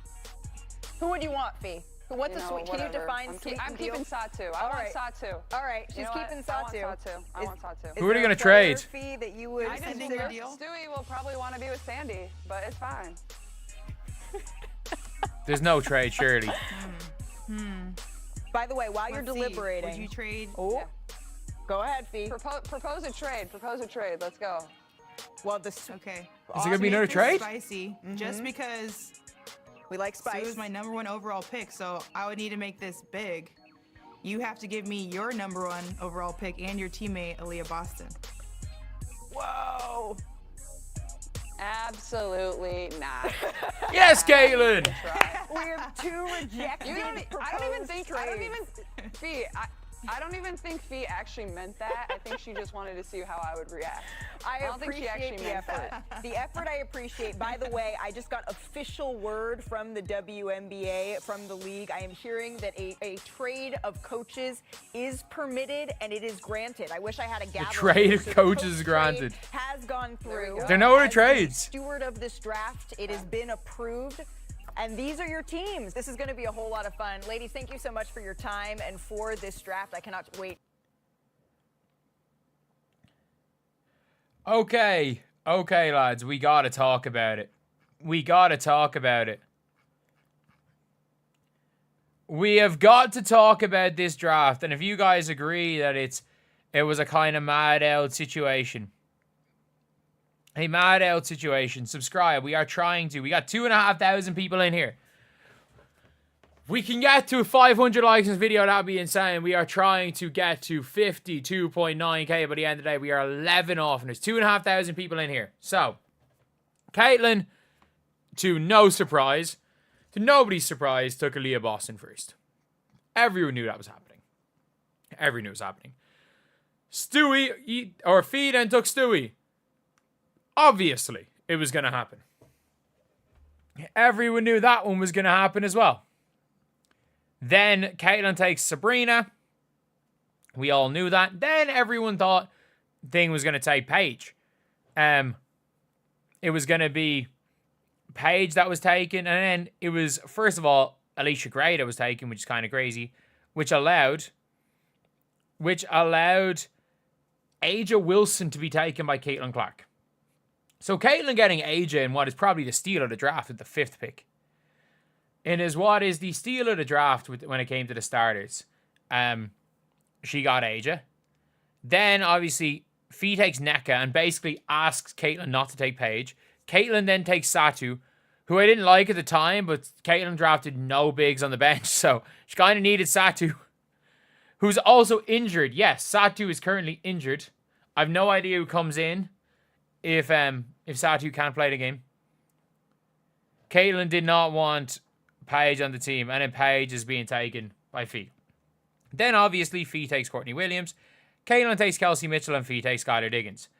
Who would you want, Fee? What's a sweet? Can you whatever. define I'm sweet? I'm deal? keeping Satu. I All want right. Satu. All right, she's You know what? keeping I want Satu. Satu. I want Satu. Who are they gonna Is there a player, trade? Fee, that you would I just think consider? your deal. Stewie will probably want to be with Sandy, but it's fine. There's no trade, surely. By the way, while you're Let's see. deliberating, Would you trade? oh, Yeah. go ahead, Fee. Propose a trade. Propose a trade. Let's go. Well, this Okay. Is it gonna be another This is trade? Spicy. Just because we like Sue spice. is my #1 overall pick, so I would need to make this big. You have to give me your #1 overall pick and your teammate Aaliyah Boston. Whoa. Absolutely not. Yes, Caitlin. Try. We have two rejected I don't even proposed think. trades. Fee. I don't even think Fee actually meant that. I think she just wanted to see how I would react. I don't think she appreciate actually the meant effort. The effort I appreciate. By the way, I just got official word from the WNBA, from the league. I am hearing that a trade of coaches is permitted and it is granted. I wish I had a gavel. trade of So the coaches coach is granted. trade has gone through. There are no other As the trades. Steward of this draft, it has been approved. And these are your teams. This is going to be a whole lot of fun. Ladies, thank you so much for your time and for this draft. I cannot wait. Okay, lads, we gotta talk about it. We gotta talk about it. We have got to talk about this draft, and if you guys agree that it was a kind of mad out situation, a mad out situation, subscribe. We are trying to. We got 2,500 people in here. We can get to 500 likes in this video. That would be insane. We are trying to get to 52.9k by the end of the day. We are 11 off, and there's 2,500 people in here. So, Caitlin, to no surprise, to nobody's surprise, took Aaliyah Boston first. Everyone knew that was happening. Everyone knew it was happening. Fee then took Stewie. Obviously, it was going to happen. Everyone knew that one was going to happen as well. Then Caitlin takes Sabrina. We all knew that. Then everyone thought thing was going to take Paige. It was going to be Paige that was taken. And then it was, first of all, Alicia Gray that was taken, which is kind of crazy. Which allowed Aja Wilson to be taken by Caitlin Clark. So Caitlin getting Aja in what is probably the steal of the draft at the 5th pick. And is what is the steal of the draft when it came to the starters. She got Aja. Then, obviously, Fee takes NECA and basically asks Caitlin not to take Paige. Caitlin then takes Satu, who I didn't like at the time, but Caitlin drafted no bigs on the bench, so she kind of needed Satu, who's also injured. Yes, Satu is currently injured. I've no idea who comes in if Satu can't play the game. Caitlin did not want Paige on the team, and then Paige is being taken by Fee. Then, obviously, Fee takes Courtney Williams. Caitlin takes Kelsey Mitchell, and Fee takes Skylar Diggins.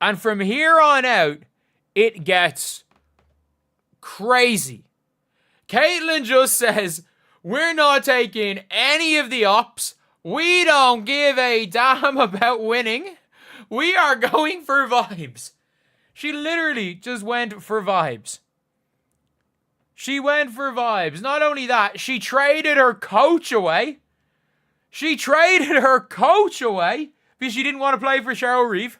And from here on out, it gets crazy. Caitlin just says, we're not taking any of the ups. We don't give a damn about winning. We are going for vibes. She literally just went for vibes. She went for vibes. Not only that, she traded her coach away. She traded her coach away because she didn't want to play for Cheryl Reeve.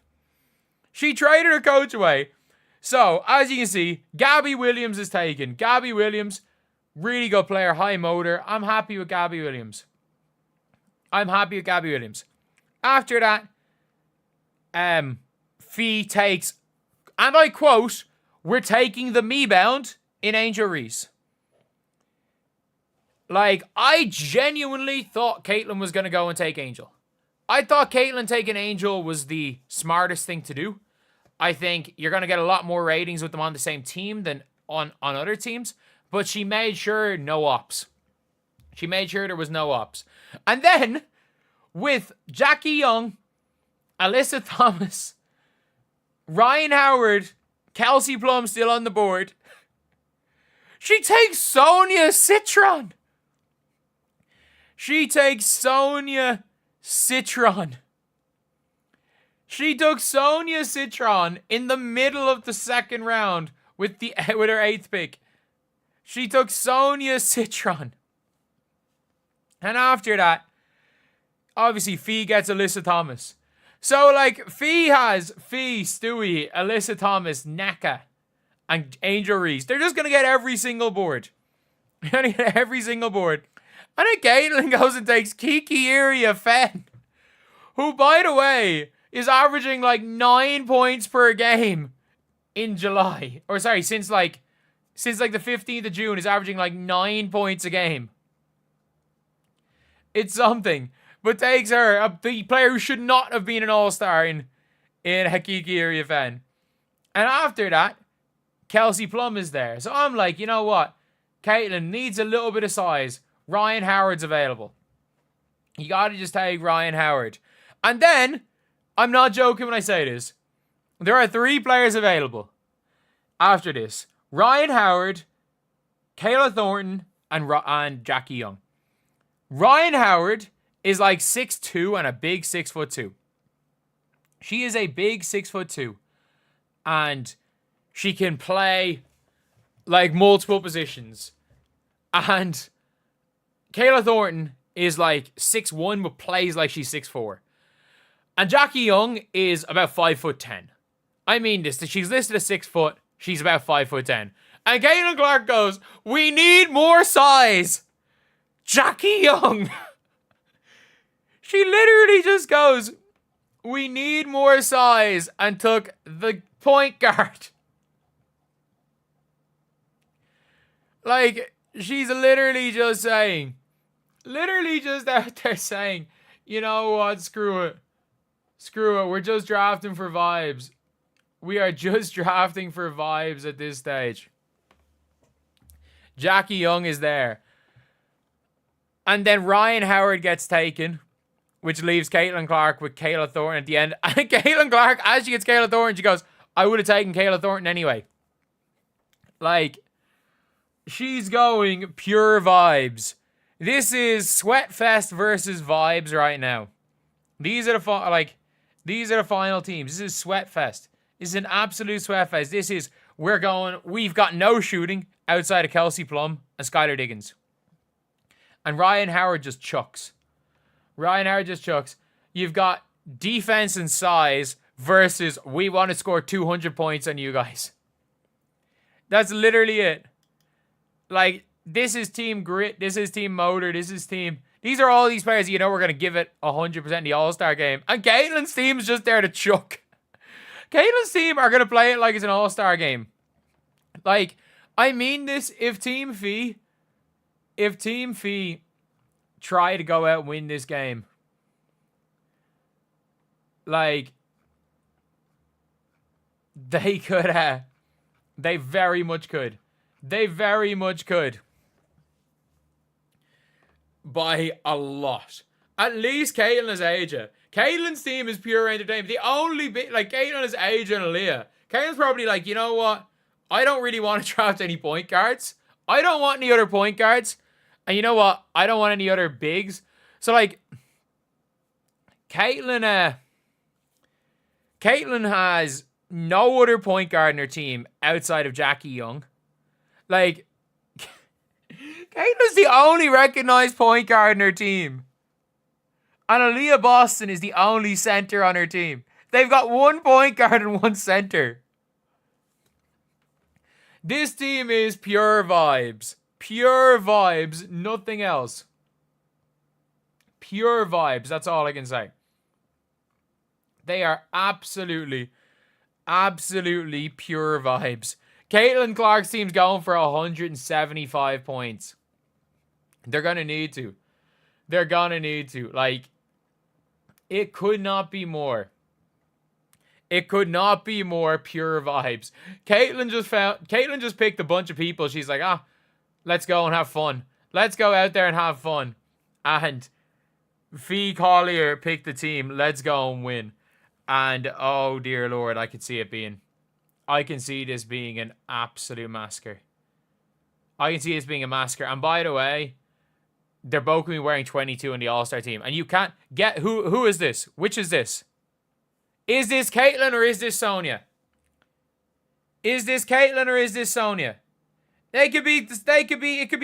She traded her coach away. So, as you can see, Gabby Williams is taken. Gabby Williams, really good player, high motor. I'm happy with Gabby Williams. After that, Fee takes, and I quote, we're taking the me-bound in Angel Reese. Like, I genuinely thought Caitlin was going to go and take Angel. I thought Caitlin taking Angel was the smartest thing to do. I think you're going to get a lot more ratings with them on the same team than on other teams. But she made sure no ops. She made sure there was no ops. And then, with Jackie Young, Alyssa Thomas, Ryan Howard, Kelsey Plum still on the board, she takes Sonia Citron. She takes Sonia Citron. She took Sonia Citron in the middle of the second round with her 8th pick. She took Sonia Citron. And after that, obviously, Fee gets Alyssa Thomas. So, like, Fee has Fee, Stewie, Alyssa Thomas, Naka, and Angel Reese. They're just going to get every single board. They're going to get every single board. And then Caitlin goes and takes Kiki Iria Fenn, who, by the way, is averaging like 9 points per game in July. Or sorry, since the 15th of June, is averaging like 9 points a game. It's something. But takes her, the player who should not have been an all-star in Kiki Iria Fenn. And after that, Kelsey Plum is there. So I'm like, you know what? Caitlin needs a little bit of size. Ryan Howard's available. You got to just take Ryan Howard. And then, I'm not joking when I say this, there are 3 players available after this. Ryan Howard, Kayla Thornton, and Jackie Young. Ryan Howard is like 6'2" and a big 6'2". She is a big 6'2". And she can play like multiple positions. And Kayla Thornton is like 6'1", but plays like she's 6'4". And Jackie Young is about 5'10". I mean this. She's listed as 6 foot. She's about 5'10". And Caitlin Clark goes, "We need more size." Jackie Young. She literally just goes, "We need more size," and took the point guard. Like, she's literally just saying, literally just out there saying, you know what, screw it. Screw it, we're just drafting for vibes. We are just drafting for vibes at this stage. Jackie Young is there. And then Ryan Howard gets taken, which leaves Caitlin Clark with Kayla Thornton at the end. And Caitlin Clark, as she gets Kayla Thornton, she goes, "I would have taken Kayla Thornton anyway." Like, she's going pure vibes. This is Sweatfest versus vibes right now. These are the final teams. This is Sweatfest. This is an absolute Sweatfest. This is, we've got no shooting outside of Kelsey Plum and Skylar Diggins. And Ryan Howard just chucks. Ryan Howard just chucks. You've got defense and size versus we want to score 200 points on you guys. That's literally it. Like, this is team grit. This is team motor. This is team... These are all these players you know we're going to give it 100% in the All-Star game. And Caitlin's team's just there to chuck. Caitlin's team are going to play it like it's an All-Star game. Like, I mean this, if Team Fee try to go out and win this game, like, they could, they very much could. They very much could. By a lot. At least Caitlin has Aja. Caitlin's team is pure entertainment. The only bit, like, Caitlin has Aja and Aaliyah. Caitlin's probably like, you know what? I don't really want to draft any point guards. I don't want any other point guards. And you know what? I don't want any other bigs. So, like, Caitlin has no other point guard in her team outside of Jackie Young. Like, Caitlin's the only recognized point guard in her team. And Aaliyah Boston is the only center on her team. They've got one point guard and one center. This team is pure vibes. Pure vibes, nothing else. Pure vibes, that's all I can say. They are absolutely pure vibes. Caitlin Clark's team's going for 175 points. They're going to need to. They're going to need to. Like, it could not be more. It could not be more pure vibes. Caitlin just picked a bunch of people. She's like, let's go and have fun. Let's go out there and have fun. And Fee Collier picked the team. Let's go and win. And, oh dear Lord, I can see this being an absolute massacre. I can see this being a massacre. And by the way, they're both going to be wearing 22 in the All-Star team. And you can't get... Who is this? Which is this? Is this Caitlyn or is this Sonia? Is this Caitlyn or is this Sonia? It could be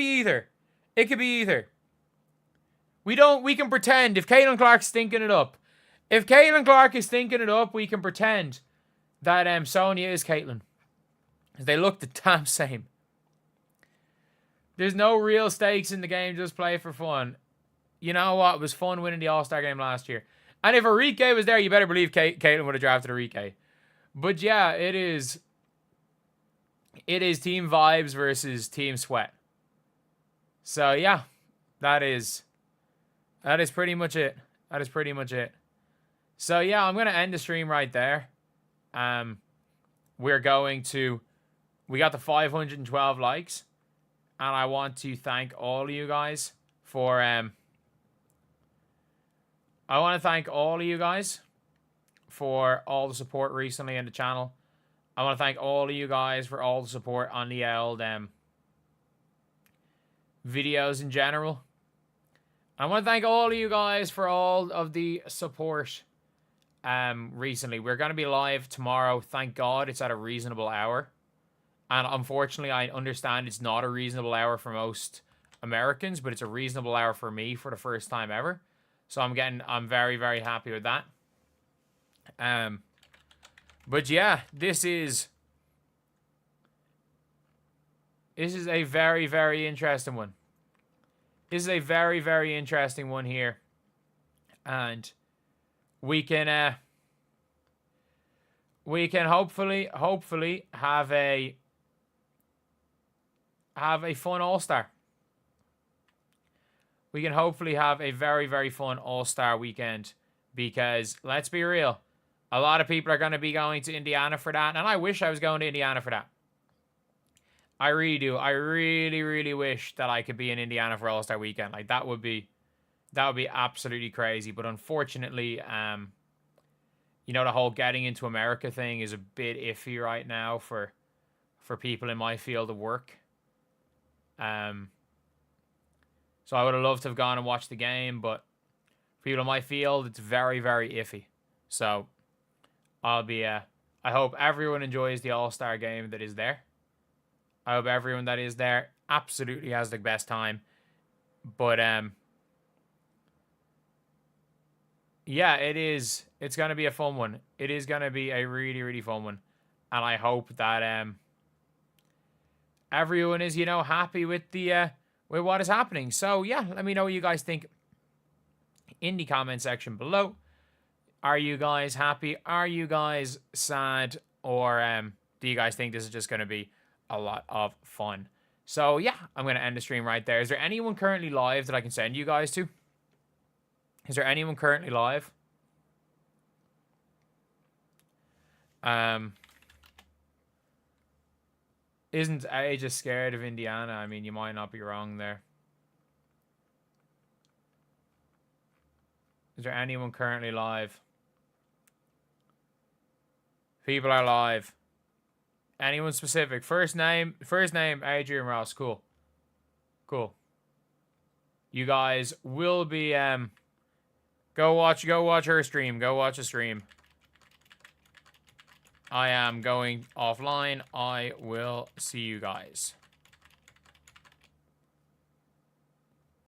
either. It could be either. We can pretend if Caitlyn Clark's thinking it up. If Caitlyn Clark is thinking it up, we can pretend that Sonia is Caitlyn. They look the damn same. There's no real stakes in the game, just play for fun. You know what? It was fun winning the All-Star game last year. And if Enrique was there, you better believe Caitlyn would have drafted Enrique. But yeah, it is team vibes versus team sweat. So yeah, that is pretty much it. That is pretty much it. So yeah, I'm going to end the stream right there. We got the 512 likes. And I want to thank all of you guys for all the support recently in the channel. I want to thank all of you guys for all the support on the old videos in general. I want to thank all of you guys for all of the support recently. We're going to be live tomorrow. Thank God it's at a reasonable hour. And unfortunately, I understand it's not a reasonable hour for most Americans, but it's a reasonable hour for me for the first time ever. So I'm very, very happy with that. But yeah, this is a very, very interesting one. This is a very, very interesting one here. And we can hopefully have a fun All-Star. We can hopefully have a very, very fun All-Star weekend because, let's be real, a lot of people are going to be going to Indiana for that, and I wish I was going to Indiana for that. I really do. I really, really wish that I could be in Indiana for All-Star weekend. Like, that would be absolutely crazy, but unfortunately, you know, the whole getting into America thing is a bit iffy right now for people in my field of work. So I would have loved to have gone and watched the game, but people in my field, it's very, very iffy. So I hope everyone enjoys the All-Star game that is there. I hope everyone that is there absolutely has the best time. But yeah, it's going to be a fun one. It is going to be a really, really fun one. And I hope that everyone is, you know, happy with with what is happening. So yeah, let me know what you guys think in the comment section below. Are you guys happy? Are you guys sad? Or do you guys think this is just going to be a lot of fun? So yeah, I'm going to end the stream right there. Is there anyone currently live that I can send you guys to? Is there anyone currently live? Isn't A just scared of Indiana? I mean, you might not be wrong there. Is there anyone currently live? People are live. Anyone specific? First name, Adrian Ross. Cool. Cool. You guys will be go watch her stream. Go watch a stream. I am going offline. I will see you guys.